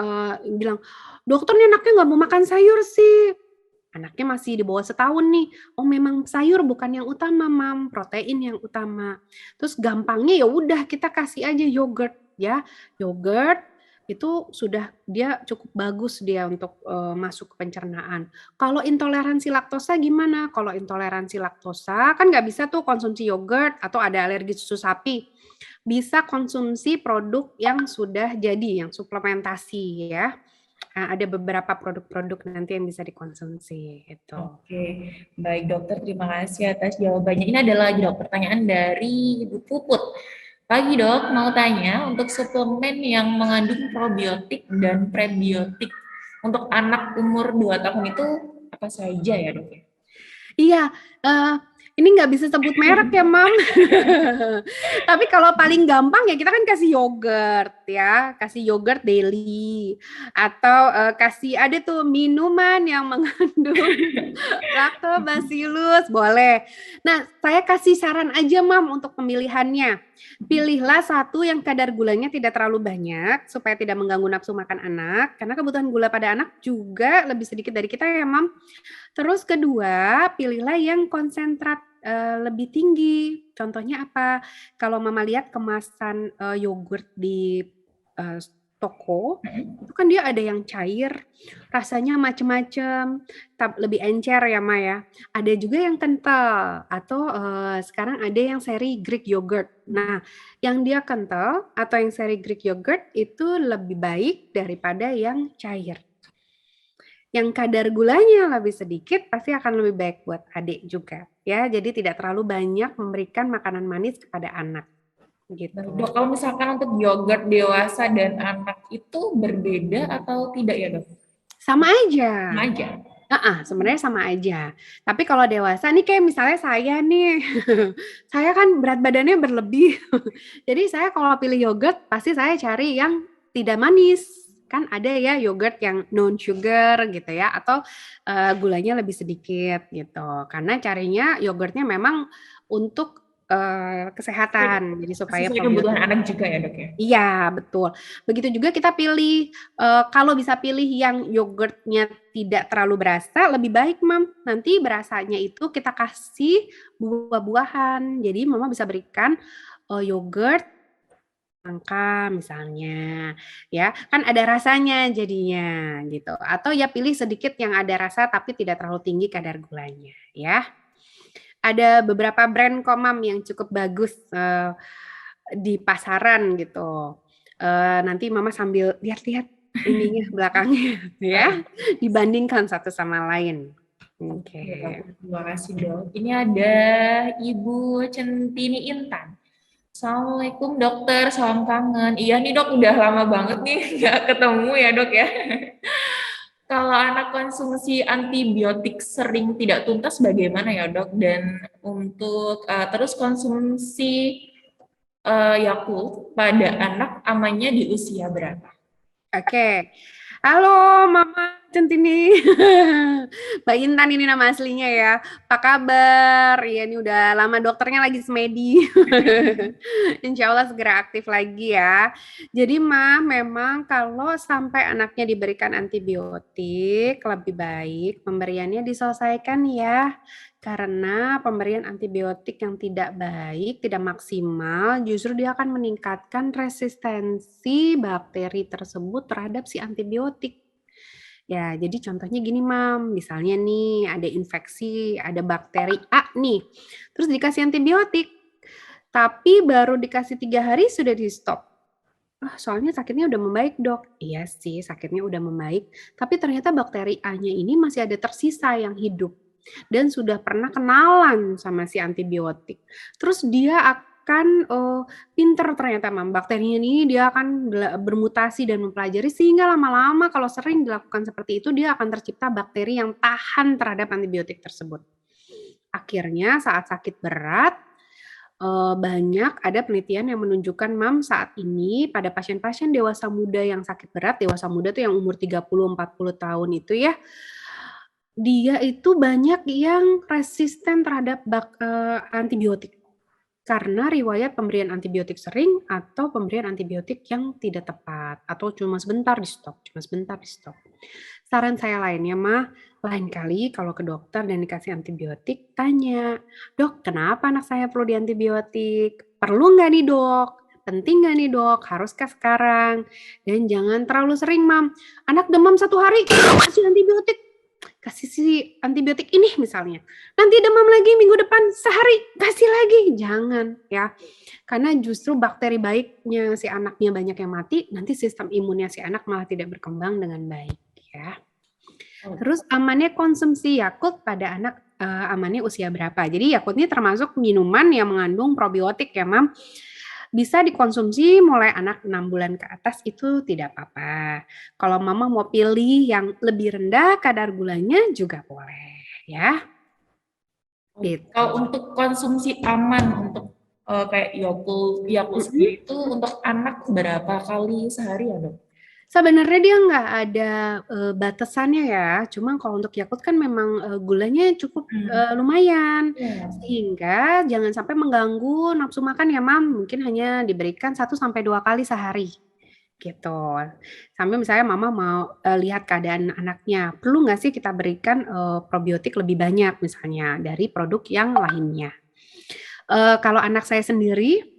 A: bilang, dokter nih anaknya nggak mau makan sayur sih. Anaknya masih di bawah setahun nih. Oh memang sayur bukan yang utama, Mam. Protein yang utama. Terus gampangnya ya udah kita kasih aja yogurt ya. Yogurt itu sudah dia cukup bagus dia untuk masuk ke pencernaan. Kalau intoleransi laktosa gimana? Kalau intoleransi laktosa kan nggak bisa tuh konsumsi yogurt atau ada alergi susu sapi. Bisa konsumsi produk yang sudah jadi, yang suplementasi ya. Nah, ada beberapa produk-produk nanti yang bisa dikonsumsi gitu.
B: Oke, baik dokter, terima kasih atas jawabannya. Ini adalah lagi dok pertanyaan dari Ibu Puput. Pagi dok, mau tanya untuk suplemen yang mengandung probiotik dan prebiotik untuk anak umur 2 tahun itu apa saja ya dok?
A: Iya, ini nggak bisa sebut merek ya, Mam. Tapi kalau paling gampang ya kita kan kasih yogurt ya, kasih yogurt daily atau kasih ada tuh minuman yang mengandung lactobacillus, boleh. Nah, saya kasih saran aja, Mam, untuk pemilihannya. Pilihlah satu yang kadar gulanya tidak terlalu banyak supaya tidak mengganggu nafsu makan anak, karena kebutuhan gula pada anak juga lebih sedikit dari kita ya, Mam. Terus kedua, pilihlah yang konsentrat lebih tinggi. Contohnya apa? Kalau Mama lihat kemasan yogurt di toko, itu kan dia ada yang cair, rasanya macem-macem, lebih encer ya Ma ya. Ada juga yang kental, atau sekarang ada yang seri Greek yogurt. Nah, yang dia kental atau yang seri Greek yogurt itu lebih baik daripada yang cair. Yang kadar gulanya lebih sedikit pasti akan lebih baik buat adik juga ya. Jadi tidak terlalu banyak memberikan makanan manis kepada anak gitu.
B: Dok, kalau misalkan untuk yogurt dewasa dan anak itu berbeda atau tidak ya dok?
A: Sama aja.
B: Sama aja.
A: Sebenarnya sama aja. Tapi kalau dewasa nih kayak misalnya saya nih, saya kan berat badannya berlebih. Jadi saya kalau pilih yogurt pasti saya cari yang tidak manis. Kan ada ya yogurt yang non sugar gitu ya, atau gulanya lebih sedikit gitu. Karena carinya yogurtnya memang untuk kesehatan, jadi supaya
B: sesuai kebutuhan anak juga ya dok ya?
A: Iya betul. Begitu juga kita pilih kalau bisa pilih yang yogurtnya tidak terlalu berasa, lebih baik Mam. Nanti berasanya itu kita kasih buah-buahan. Jadi Mama bisa berikan yogurt nangka misalnya, ya kan ada rasanya jadinya gitu. Atau ya pilih sedikit yang ada rasa tapi tidak terlalu tinggi kadar gulanya, ya. Ada beberapa brand kok Mam yang cukup bagus di pasaran gitu. Nanti Mama sambil lihat-lihat ininya belakangnya ya, dibandingkan satu sama lain. Oke.
B: Terima kasih dok. Ini ada Ibu Centini Intan. Assalamualaikum dokter, salam kangen. Iya nih dok, udah lama banget nih nggak ketemu ya dok ya. Kalau anak konsumsi antibiotik sering tidak tuntas bagaimana ya dok? Dan untuk terus konsumsi Yakult pada anak amannya di usia berapa?
A: Oke. Halo Mama Centini. Mbak Intan ini nama aslinya ya. Apa kabar? Iya ini udah lama dokternya lagi semedi. Insya Allah segera aktif lagi ya. Jadi memang kalau sampai anaknya diberikan antibiotik, lebih baik pemberiannya diselesaikan ya. Karena pemberian antibiotik yang tidak baik, tidak maksimal, justru dia akan meningkatkan resistensi bakteri tersebut terhadap si antibiotik. Ya, jadi contohnya gini, misalnya nih ada infeksi, ada bakteri A nih, terus dikasih antibiotik, tapi baru dikasih 3 hari sudah di stop. Soalnya sakitnya udah membaik dok. Iya sih, sakitnya udah membaik, tapi ternyata bakteri A-nya ini masih ada tersisa yang hidup dan sudah pernah kenalan sama si antibiotik. Terus dia akan pinter ternyata bakterinya ini dia akan bermutasi dan mempelajari sehingga lama-lama kalau sering dilakukan seperti itu dia akan tercipta bakteri yang tahan terhadap antibiotik tersebut. Akhirnya saat sakit berat banyak ada penelitian yang menunjukkan saat ini pada pasien-pasien dewasa muda yang sakit berat, dewasa muda tuh yang umur 30-40 tahun itu ya, dia itu banyak yang resisten terhadap antibiotik. Karena riwayat pemberian antibiotik sering atau pemberian antibiotik yang tidak tepat atau cuma sebentar di stop, Saran saya lainnya lain kali kalau ke dokter dan dikasih antibiotik, tanya, dok kenapa anak saya perlu diantibiotik? Perlu nggak nih dok? Penting nggak nih dok? Haruskah sekarang? Dan jangan terlalu sering anak demam 1 hari, kasih antibiotik. Kasih si antibiotik ini misalnya. Nanti demam lagi minggu depan sehari, kasih lagi. Jangan ya. Karena justru bakteri baiknya si anaknya banyak yang mati, nanti sistem imunnya si anak malah tidak berkembang dengan baik ya. Terus amannya konsumsi Yakult pada anak amannya usia berapa? Jadi Yakult ini termasuk minuman yang mengandung probiotik ya, Bisa dikonsumsi mulai anak 6 bulan ke atas itu tidak apa-apa. Kalau Mama mau pilih yang lebih rendah kadar gulanya juga boleh ya. Gitu.
B: Kalau untuk konsumsi aman untuk kayak Yakult sendiri itu untuk anak berapa kali sehari ya dok?
A: Sebenarnya dia nggak ada batasannya ya, cuma kalau untuk Yakult kan memang gulanya cukup lumayan, sehingga jangan sampai mengganggu nafsu makan ya mungkin hanya diberikan 1-2 kali sehari gitu. Sambil misalnya Mama mau lihat keadaan anaknya, perlu nggak sih kita berikan probiotik lebih banyak misalnya dari produk yang lainnya. Kalau anak saya sendiri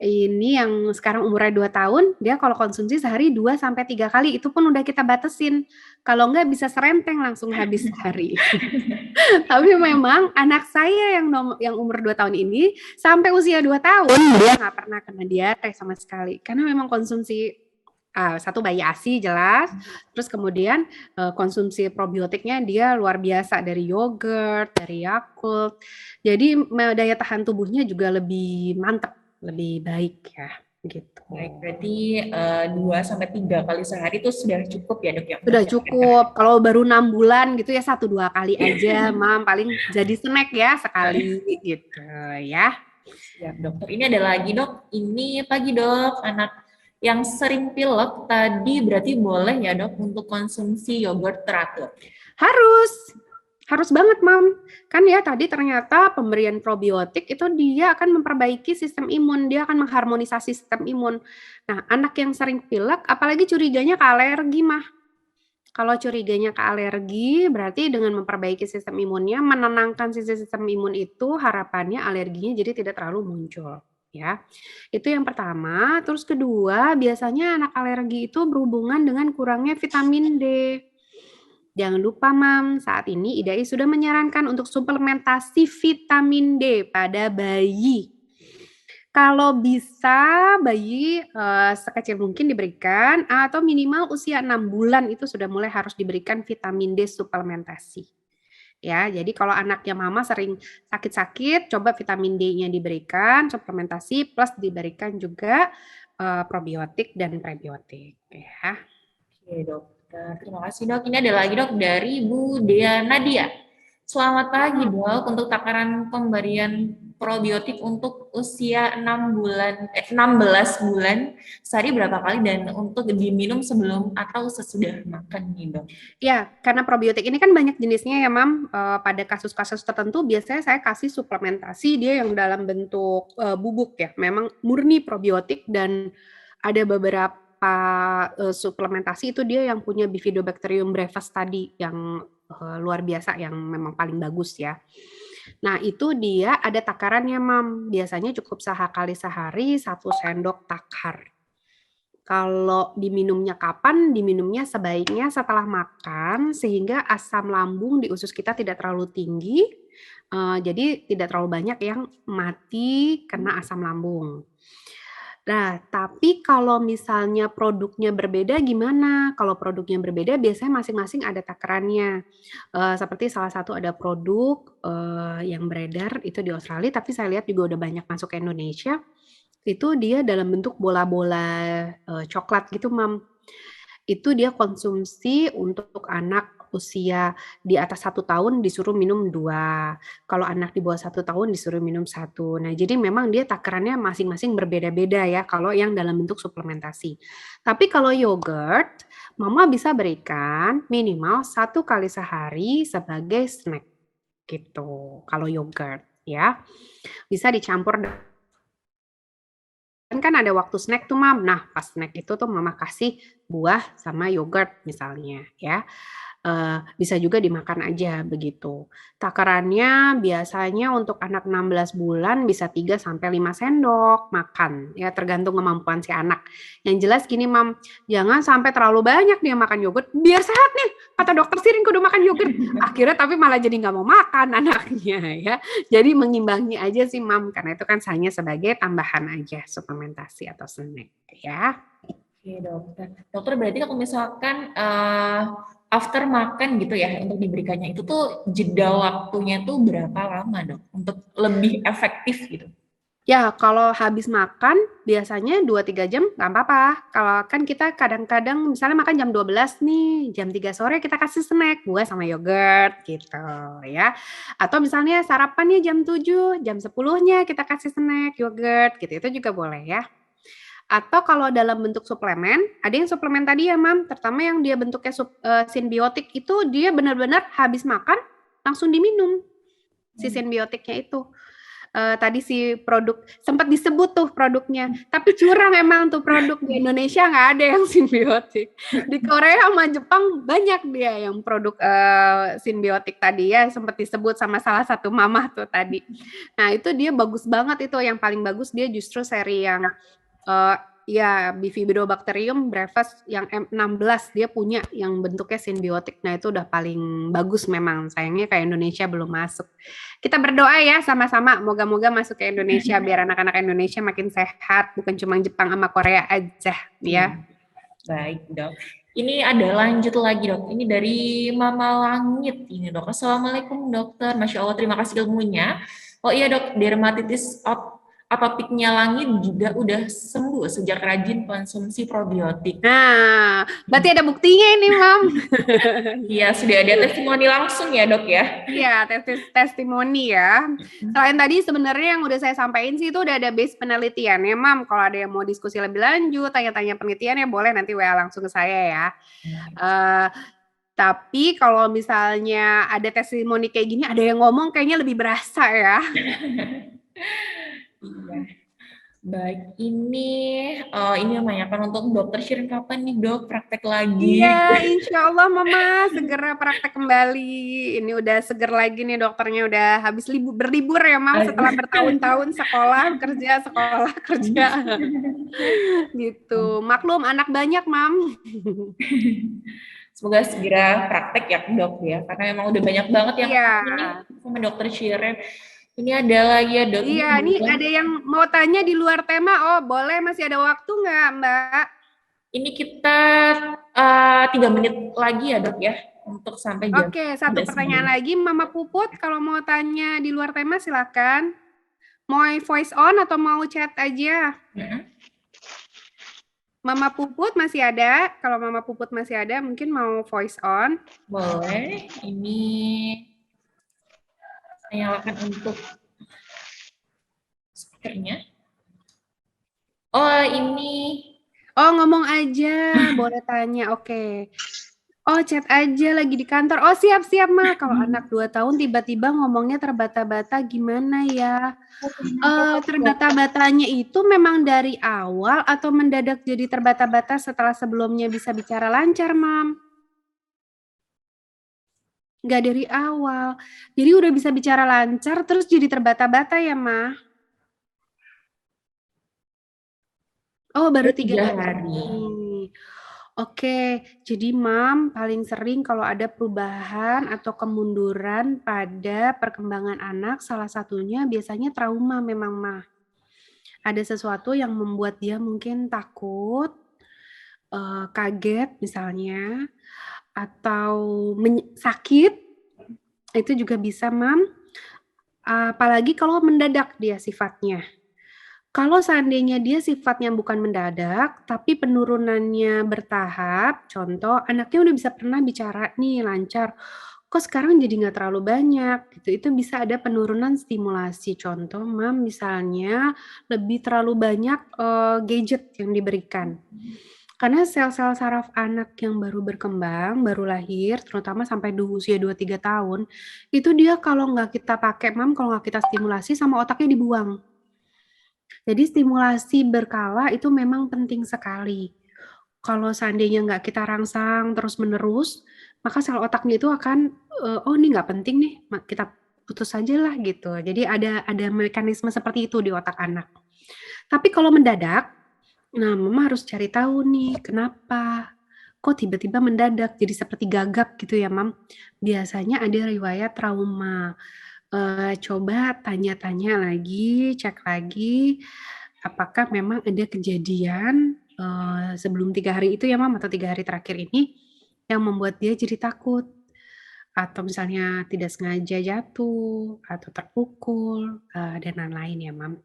A: ini yang sekarang umurnya 2 tahun, dia kalau konsumsi sehari 2-3 kali, itu pun udah kita batasin. Kalau enggak bisa serenteng langsung habis sehari. Tapi memang anak saya yang umur 2 tahun ini, sampai usia 2 tahun, dia nggak pernah kena diabetes sama sekali. Karena memang konsumsi, satu bayi ASI jelas, terus kemudian konsumsi probiotiknya dia luar biasa, dari yogurt, dari Yakult. Jadi daya tahan tubuhnya juga lebih mantap. Lebih baik ya, gitu.
B: Baik, berarti 2-3 kali sehari itu sudah cukup ya dok ya?
A: Sudah cukup. Kalau baru 6 bulan gitu ya 1-2 kali aja, paling jadi snack ya sekali gitu ya.
B: Siap dokter. Ini ada lagi dok. Ini pagi dok, anak yang sering pilek tadi berarti boleh ya dok untuk konsumsi yogurt teratur?
A: Harus banget, Kan ya tadi ternyata pemberian probiotik itu dia akan memperbaiki sistem imun, dia akan mengharmonisasi sistem imun. Nah, anak yang sering pilek, apalagi curiganya ke alergi, Kalau curiganya ke alergi, berarti dengan memperbaiki sistem imunnya, menenangkan sistem imun itu, harapannya alerginya jadi tidak terlalu muncul. Ya, itu yang pertama. Terus kedua, biasanya anak alergi itu berhubungan dengan kurangnya vitamin D. Jangan lupa, saat ini IDAI sudah menyarankan untuk suplementasi vitamin D pada bayi. Kalau bisa bayi sekecil mungkin diberikan atau minimal usia 6 bulan itu sudah mulai harus diberikan vitamin D suplementasi. Ya, jadi kalau anaknya mama sering sakit-sakit, coba vitamin D-nya diberikan, suplementasi plus diberikan juga probiotik dan prebiotik ya.
B: Oke dok. Terima kasih dok. Ini ada lagi dok dari Bu Dea Nadia. Selamat pagi, Dok. Untuk takaran pemberian probiotik untuk usia 16 bulan, sehari berapa kali dan untuk diminum sebelum atau sesudah makan nih, Dok?
A: Ya, karena probiotik ini kan banyak jenisnya ya, Mam. Pada kasus-kasus tertentu biasanya saya kasih suplementasi dia yang dalam bentuk bubuk ya. Memang murni probiotik dan ada beberapa suplementasi itu dia yang punya Bifidobacterium brevis tadi yang luar biasa yang memang paling bagus ya. Nah, itu dia ada takarannya, Mam. Biasanya cukup sekali sehari 1 sendok takar. Kalau diminumnya kapan? Diminumnya sebaiknya setelah makan sehingga asam lambung di usus kita tidak terlalu tinggi. Jadi tidak terlalu banyak yang mati kena asam lambung. Nah, tapi kalau misalnya produknya berbeda gimana? Kalau produknya berbeda biasanya masing-masing ada takarannya. Seperti salah satu ada produk yang beredar itu di Australia, tapi saya lihat juga udah banyak masuk ke Indonesia. Itu dia dalam bentuk bola-bola coklat gitu, Mam. Itu dia konsumsi untuk anak usia di atas 1 tahun disuruh minum 2. Kalau anak di bawah 1 tahun disuruh minum 1. Nah, jadi memang dia takarannya masing-masing berbeda-beda ya kalau yang dalam bentuk suplementasi. Tapi kalau yogurt, Mama bisa berikan minimal 1 kali sehari sebagai snack gitu. Kalau yogurt ya, bisa dicampur kan ada waktu snack tuh, Mam. Nah, pas snack itu tuh Mama kasih buah sama yogurt misalnya ya. Bisa juga dimakan aja begitu. Takarannya biasanya untuk anak 16 bulan bisa 3 sampai 5 sendok makan, ya tergantung kemampuan si anak. Yang jelas gini, Mam, jangan sampai terlalu banyak dia makan yogurt, biar sehat nih, kata dokter Sirin kudu makan yogurt. Akhirnya tapi malah jadi nggak mau makan anaknya ya. Jadi mengimbangi aja sih, Mam, karena itu kan hanya sebagai tambahan aja suplementasi atau snack ya.
B: Oke, dokter. Dokter berarti kalau misalkan after makan gitu ya untuk diberikannya itu tuh jeda waktunya tuh berapa lama, Dok? Untuk lebih efektif gitu.
A: Ya, kalau habis makan biasanya 2-3 jam nggak apa-apa. Kalau kan kita kadang-kadang misalnya makan jam 12 nih, jam 3 sore kita kasih snack, buah sama yogurt gitu ya. Atau misalnya sarapannya jam 7, jam 10-nya kita kasih snack, yogurt gitu. Itu juga boleh ya. Atau kalau dalam bentuk suplemen, ada yang suplemen tadi ya, Mam, terutama yang dia bentuknya simbiotik itu dia benar-benar habis makan langsung diminum si simbiotiknya itu. Tadi si produk sempat disebut tuh produknya, tapi curang emang tuh produk di Indonesia nggak ada yang simbiotik. Di Korea sama Jepang banyak dia yang produk simbiotik tadi ya, sempat disebut sama salah satu mamah tuh tadi. Nah itu dia bagus banget itu, yang paling bagus dia justru seri yang ya Bifidobacterium brevis yang M16 dia punya yang bentuknya simbiotik. Nah itu udah paling bagus memang. Sayangnya kayak Indonesia belum masuk. Kita berdoa ya sama-sama, moga-moga masuk ke Indonesia biar anak-anak Indonesia makin sehat, bukan cuma Jepang sama Korea aja ya.
B: Baik, Dok. Ini ada lanjut lagi, Dok. Ini dari Mama Langit ini, Dok. Assalamualaikum, dokter. Masya Allah, terima kasih ilmunya. Oh iya, Dok, dermatitis atopiknya Langit juga udah sembuh sejak rajin konsumsi probiotik.
A: Nah, berarti ada buktinya ini, Mam.
B: Iya, sudah ada testimoni langsung ya, Dok ya?
A: Iya, testimoni ya. Selain tadi sebenarnya yang udah saya sampaikan sih itu udah ada base penelitian ya, Mam. Kalau ada yang mau diskusi lebih lanjut, tanya-tanya penelitian ya boleh nanti WA langsung ke saya ya. Tapi kalau misalnya ada testimoni kayak gini, ada yang ngomong kayaknya lebih berasa ya.
B: Iya. Baik, ini menanyakan untuk dokter Shirin kapan nih, Dok, praktek lagi?
A: Iya, insya Allah Mama segera praktek kembali. Ini udah seger lagi nih, dokternya udah habis berlibur ya, Mam, setelah bertahun-tahun sekolah kerja. Gitu. Maklum anak banyak, Mam.
B: Semoga segera praktek ya, Dok ya, karena memang udah banyak banget yang
A: Iya.
B: ini sama dokter Shirin. Ini ada lagi ya, Dok.
A: Iya, ini ada yang mau tanya di luar tema. Oh, boleh, masih ada waktu nggak, Mbak?
B: Ini kita 3 menit lagi ya, Dok ya, untuk sampai jam.
A: Oke, satu pertanyaan lagi, Mama Puput. Kalau mau tanya di luar tema, silakan. Mau voice on atau mau chat aja? Mama Puput masih ada. Kalau Mama Puput masih ada, mungkin mau voice on.
B: Boleh. Ini Nyalakan untuk speakernya. Oh, ini.
A: Oh, ngomong aja, boleh tanya. Oke. Oh, chat aja lagi di kantor. Oh, siap-siap, Ma. Kalau anak 2 tahun tiba-tiba ngomongnya terbata-bata gimana ya? Terbata-batanya itu memang dari awal atau mendadak jadi terbata-bata setelah sebelumnya bisa bicara lancar, Mam? Nggak dari awal. Jadi udah bisa bicara lancar, terus jadi terbata-bata ya, Ma? Oh, baru 3
B: 3
A: hari
B: hari.
A: ini. Oke, jadi Mam paling sering kalau ada perubahan atau kemunduran pada perkembangan anak, salah satunya biasanya trauma memang, Ma. Ada sesuatu yang membuat dia mungkin takut, kaget misalnya, atau sakit, itu juga bisa, Mam. Apalagi kalau mendadak dia sifatnya. Kalau seandainya dia sifatnya bukan mendadak, tapi penurunannya bertahap, contoh anaknya udah bisa pernah bicara nih lancar, kok sekarang jadi nggak terlalu banyak gitu. Itu bisa ada penurunan stimulasi. Contoh, Mam, misalnya lebih terlalu banyak gadget yang diberikan. Karena sel-sel saraf anak yang baru berkembang, baru lahir, terutama sampai di usia 2-3 tahun, itu dia kalau nggak kita pakai, Mam, kalau nggak kita stimulasi sama otaknya dibuang. Jadi stimulasi berkala itu memang penting sekali. Kalau seandainya nggak kita rangsang terus-menerus, maka sel otaknya itu akan, oh ini nggak penting nih, kita putus aja lah gitu. Jadi ada mekanisme seperti itu di otak anak. Tapi kalau mendadak, nah mama harus cari tahu nih kenapa. Kok tiba-tiba mendadak jadi seperti gagap gitu ya, Mam. Biasanya ada riwayat trauma. Coba tanya-tanya lagi, cek lagi, apakah memang ada kejadian sebelum 3 hari itu ya, Mam, atau 3 hari terakhir ini yang membuat dia jadi takut, atau misalnya tidak sengaja jatuh atau terpukul dan lain-lain ya, Mam.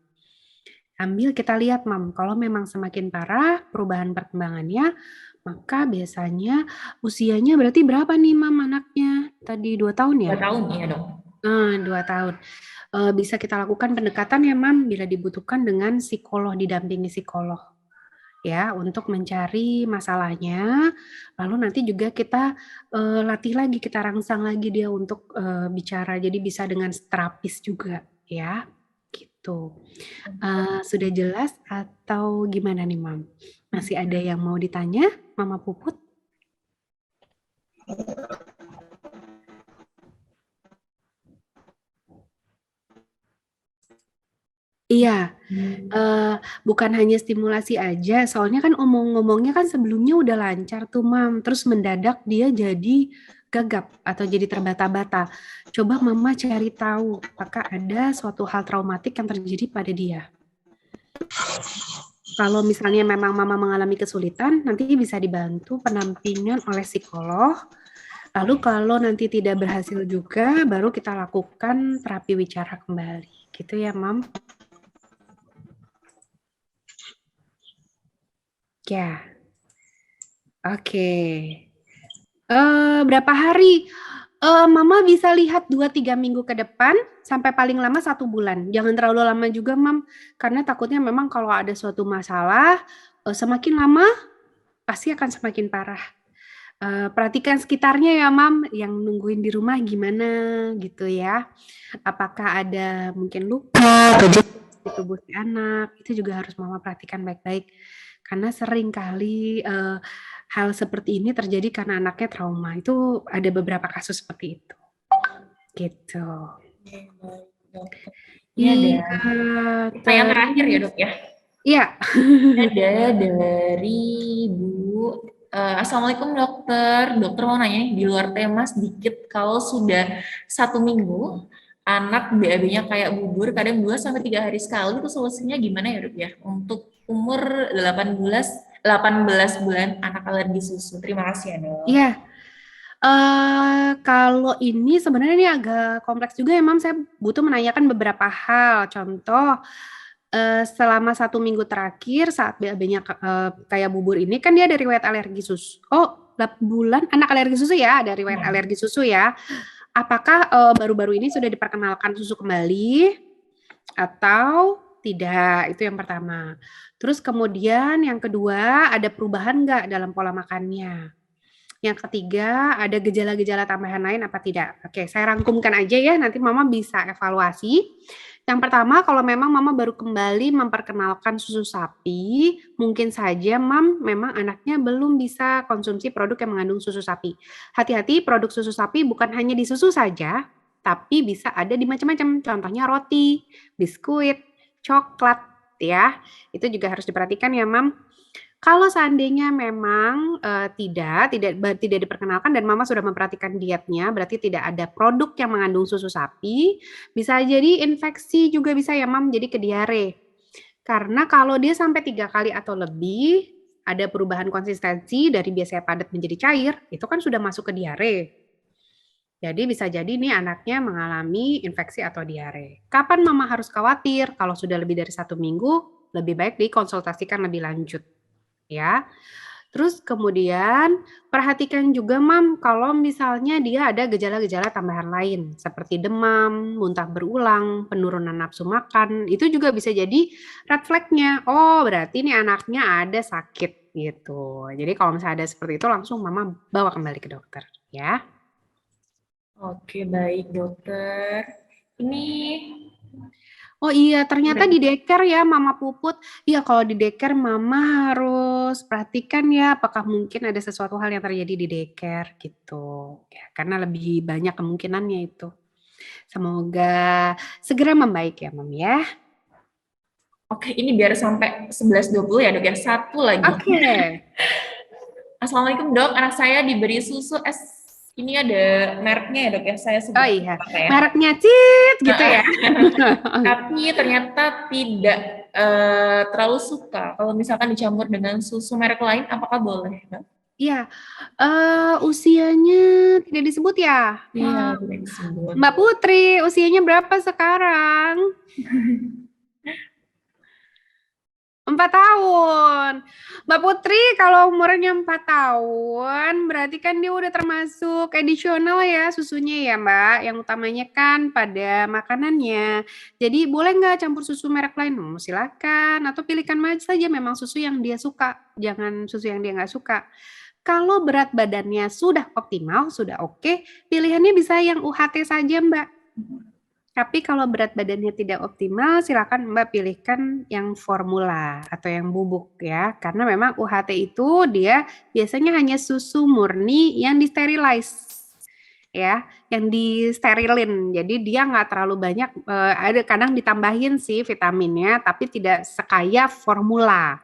A: Ambil kita lihat, Mam, kalau memang semakin parah perubahan perkembangannya, maka biasanya usianya berarti berapa nih, Mam, anaknya? Tadi 2 tahun ya?
B: 2 tahun ya, Dok.
A: 2 tahun. Bisa kita lakukan pendekatan ya, Mam, bila dibutuhkan dengan psikolog, didampingi psikolog ya, untuk mencari masalahnya. Lalu nanti juga kita latih lagi, kita rangsang lagi dia untuk bicara. Jadi bisa dengan terapis juga ya, gitu. Sudah jelas atau gimana nih, Mam? Masih ada yang mau ditanya, Mama Puput? Iya, bukan hanya stimulasi aja, soalnya kan omong-ngomongnya kan sebelumnya udah lancar tuh, Mam, terus mendadak dia jadi gagap atau jadi terbata-bata. Coba Mama cari tahu apakah ada suatu hal traumatik yang terjadi pada dia. Kalau misalnya memang Mama mengalami kesulitan, nanti bisa dibantu pendampingan oleh psikolog. Lalu kalau nanti tidak berhasil juga, baru kita lakukan terapi wicara kembali. Gitu ya, Mam? Ya. Oke. Berapa hari? Mama bisa lihat 2-3 minggu ke depan, sampai paling lama 1 bulan. Jangan terlalu lama juga, Mam. Karena takutnya memang kalau ada suatu masalah, semakin lama pasti akan semakin parah. Perhatikan sekitarnya ya, Mam, yang nungguin di rumah gimana gitu ya. Apakah ada mungkin luka atau di tubuh si anak, itu juga harus Mama perhatikan baik-baik. Karena sering kali hal seperti ini terjadi karena anaknya trauma. Itu ada beberapa kasus seperti itu. Gitu.
B: Ini ada
A: Iya,
B: pertanyaan terakhir ya, Dok ya.
A: Iya.
B: Ada dari Bu. Assalamualaikum dokter. Dokter mau nanya di luar tema sedikit, kalau sudah 1 minggu anak BAB-nya kayak bubur, kadang 2-3 hari sekali, itu solusinya gimana ya, Dok ya? Untuk umur 18 bulan anak alergi susu. Terima kasih ya, Dok.
A: Iya. Kalau ini sebenarnya ini agak kompleks juga ya, Mam. Saya butuh menanyakan beberapa hal. Contoh, selama 1 minggu terakhir saat BAB-nya kayak bubur ini kan dia ada riwayat alergi susu. Oh, 8 bulan anak alergi susu ya, ada riwayat alergi susu ya. apakah baru-baru ini sudah diperkenalkan susu kembali atau tidak? Itu yang pertama. Terus kemudian yang kedua, ada perubahan nggak dalam pola makannya? Yang ketiga, ada gejala-gejala tambahan lain apa tidak? Oke, saya rangkumkan aja ya, nanti Mama bisa evaluasi. Yang pertama, kalau memang Mama baru kembali memperkenalkan susu sapi, mungkin saja memang anaknya belum bisa konsumsi produk yang mengandung susu sapi. Hati-hati, produk susu sapi bukan hanya di susu saja, tapi bisa ada di macam-macam. Contohnya roti, biskuit, coklat, ya. Itu juga harus diperhatikan ya, Mam. Kalau seandainya memang tidak diperkenalkan dan Mama sudah memperhatikan dietnya, berarti tidak ada produk yang mengandung susu sapi, bisa jadi infeksi juga bisa ya, Mam, jadi ke diare. Karena kalau dia sampai 3 kali atau lebih, ada perubahan konsistensi dari biasanya padat menjadi cair, itu kan sudah masuk ke diare. Jadi bisa jadi nih anaknya mengalami infeksi atau diare. Kapan Mama harus khawatir? Kalau sudah lebih dari 1 minggu, lebih baik dikonsultasikan lebih lanjut. Ya, terus kemudian perhatikan juga Mam, kalau misalnya dia ada gejala-gejala tambahan lain seperti demam, muntah berulang, penurunan nafsu makan, itu juga bisa jadi red flag-nya. Oh, berarti nih anaknya ada sakit gitu. Jadi kalau misalnya ada seperti itu langsung Mama bawa kembali ke dokter ya.
B: Oke, baik dokter. Ini
A: Oh iya, ternyata di deker ya Mama Puput. Iya, kalau di deker Mama harus perhatikan ya apakah mungkin ada sesuatu hal yang terjadi di deker gitu. Ya, karena lebih banyak kemungkinannya itu. Semoga segera membaik ya, Mam ya.
B: oke, ini biar sampai 11.20 ya dok ya. Satu lagi.
A: Oke.
B: Assalamualaikum dok, anak saya diberi susu es. Ini ada mereknya ya dok ya, saya sebut
A: Oh iya,
B: apa ya.
A: mereknya Cit gitu ya.
B: Tapi ternyata tidak terlalu suka. Kalau misalkan dicampur dengan susu merek lain, apakah boleh dok?
A: Iya, usianya tidak disebut ya.
B: Iya, tidak disebut.
A: Mbak Putri, usianya berapa sekarang? 4 tahun. Mbak Putri, kalau umurnya 4 tahun, berarti kan dia udah termasuk edisional ya susunya ya Mbak. Yang utamanya kan pada makanannya. Jadi boleh nggak campur susu merek lain? Silakan. Atau pilihkan saja memang susu yang dia suka. Jangan susu yang dia nggak suka. Kalau berat badannya sudah optimal, sudah oke, pilihannya bisa yang UHT saja Mbak. Tapi kalau berat badannya tidak optimal, silakan Mbak pilihkan yang formula atau yang bubuk ya. Karena memang UHT itu dia biasanya hanya susu murni yang disterilize ya, yang disterilin. Jadi dia nggak terlalu banyak, ada kadang ditambahin sih vitaminnya, tapi tidak sekaya formula.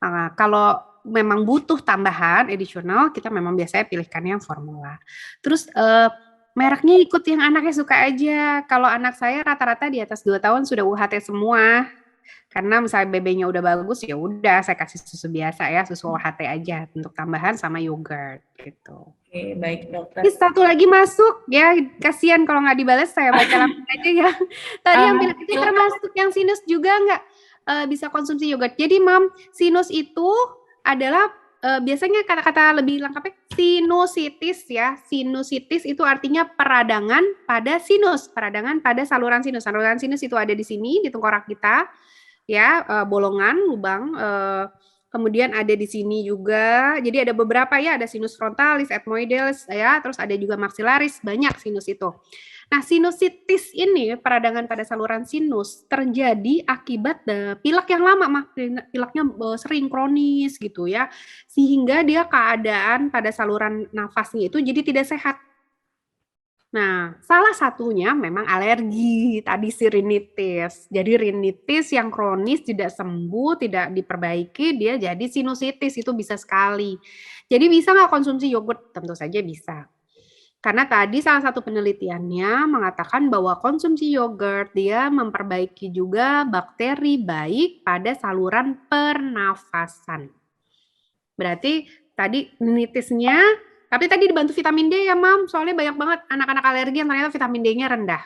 A: Nah, kalau memang butuh tambahan additional, kita memang biasanya pilihkan yang formula. Terus mereknya ikut yang anaknya suka aja. Kalau anak saya rata-rata di atas 2 tahun sudah UHT semua. Karena misalnya BB-nya udah bagus, ya udah saya kasih susu biasa ya, susu UHT aja untuk tambahan sama yogurt gitu.
B: Oke, baik dokter.
A: Ini satu lagi masuk ya, kasihan kalau nggak dibalas saya baca langsung aja ya. Tadi yang bilang itu termasuk yang sinus juga nggak bisa konsumsi yogurt. Jadi Mam, sinus itu adalah biasanya kata-kata lebih lengkapnya sinusitis ya. Sinusitis itu artinya peradangan pada sinus, peradangan pada saluran sinus. Saluran sinus itu ada di sini di tengkorak kita, ya bolongan, lubang. Kemudian ada di sini juga. Jadi ada beberapa ya, ada sinus frontalis, ethmoideus ya, terus ada juga maxillaris, banyak sinus itu. Nah, sinusitis ini peradangan pada saluran sinus terjadi akibat pilek yang lama, pileknya sering kronis gitu ya, sehingga dia keadaan pada saluran nafasnya itu jadi tidak sehat. Nah, salah satunya memang alergi, tadi si rinitis. Jadi rinitis yang kronis tidak sembuh, tidak diperbaiki, dia jadi sinusitis, itu bisa sekali. Jadi bisa nggak konsumsi yogurt? Tentu saja bisa. Karena tadi salah satu penelitiannya mengatakan bahwa konsumsi yogurt dia memperbaiki juga bakteri baik pada saluran pernafasan. Berarti tadi rinitisnya, tapi tadi dibantu vitamin D ya Mam, soalnya banyak banget anak-anak alergi yang ternyata vitamin D-nya rendah.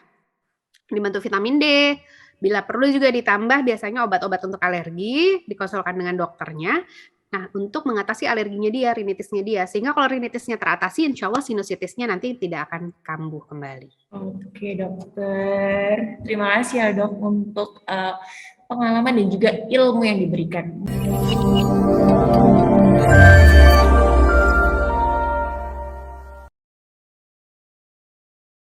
A: Dibantu vitamin D, bila perlu juga ditambah biasanya obat-obat untuk alergi, dikonsulkan dengan dokternya. Nah, untuk mengatasi alerginya dia, rinitisnya dia. Sehingga kalau rinitisnya teratasi, insya Allah sinusitisnya nanti tidak akan kambuh kembali.
B: Oke, dokter. Terima kasih ya, dok, untuk pengalaman dan juga ilmu yang diberikan.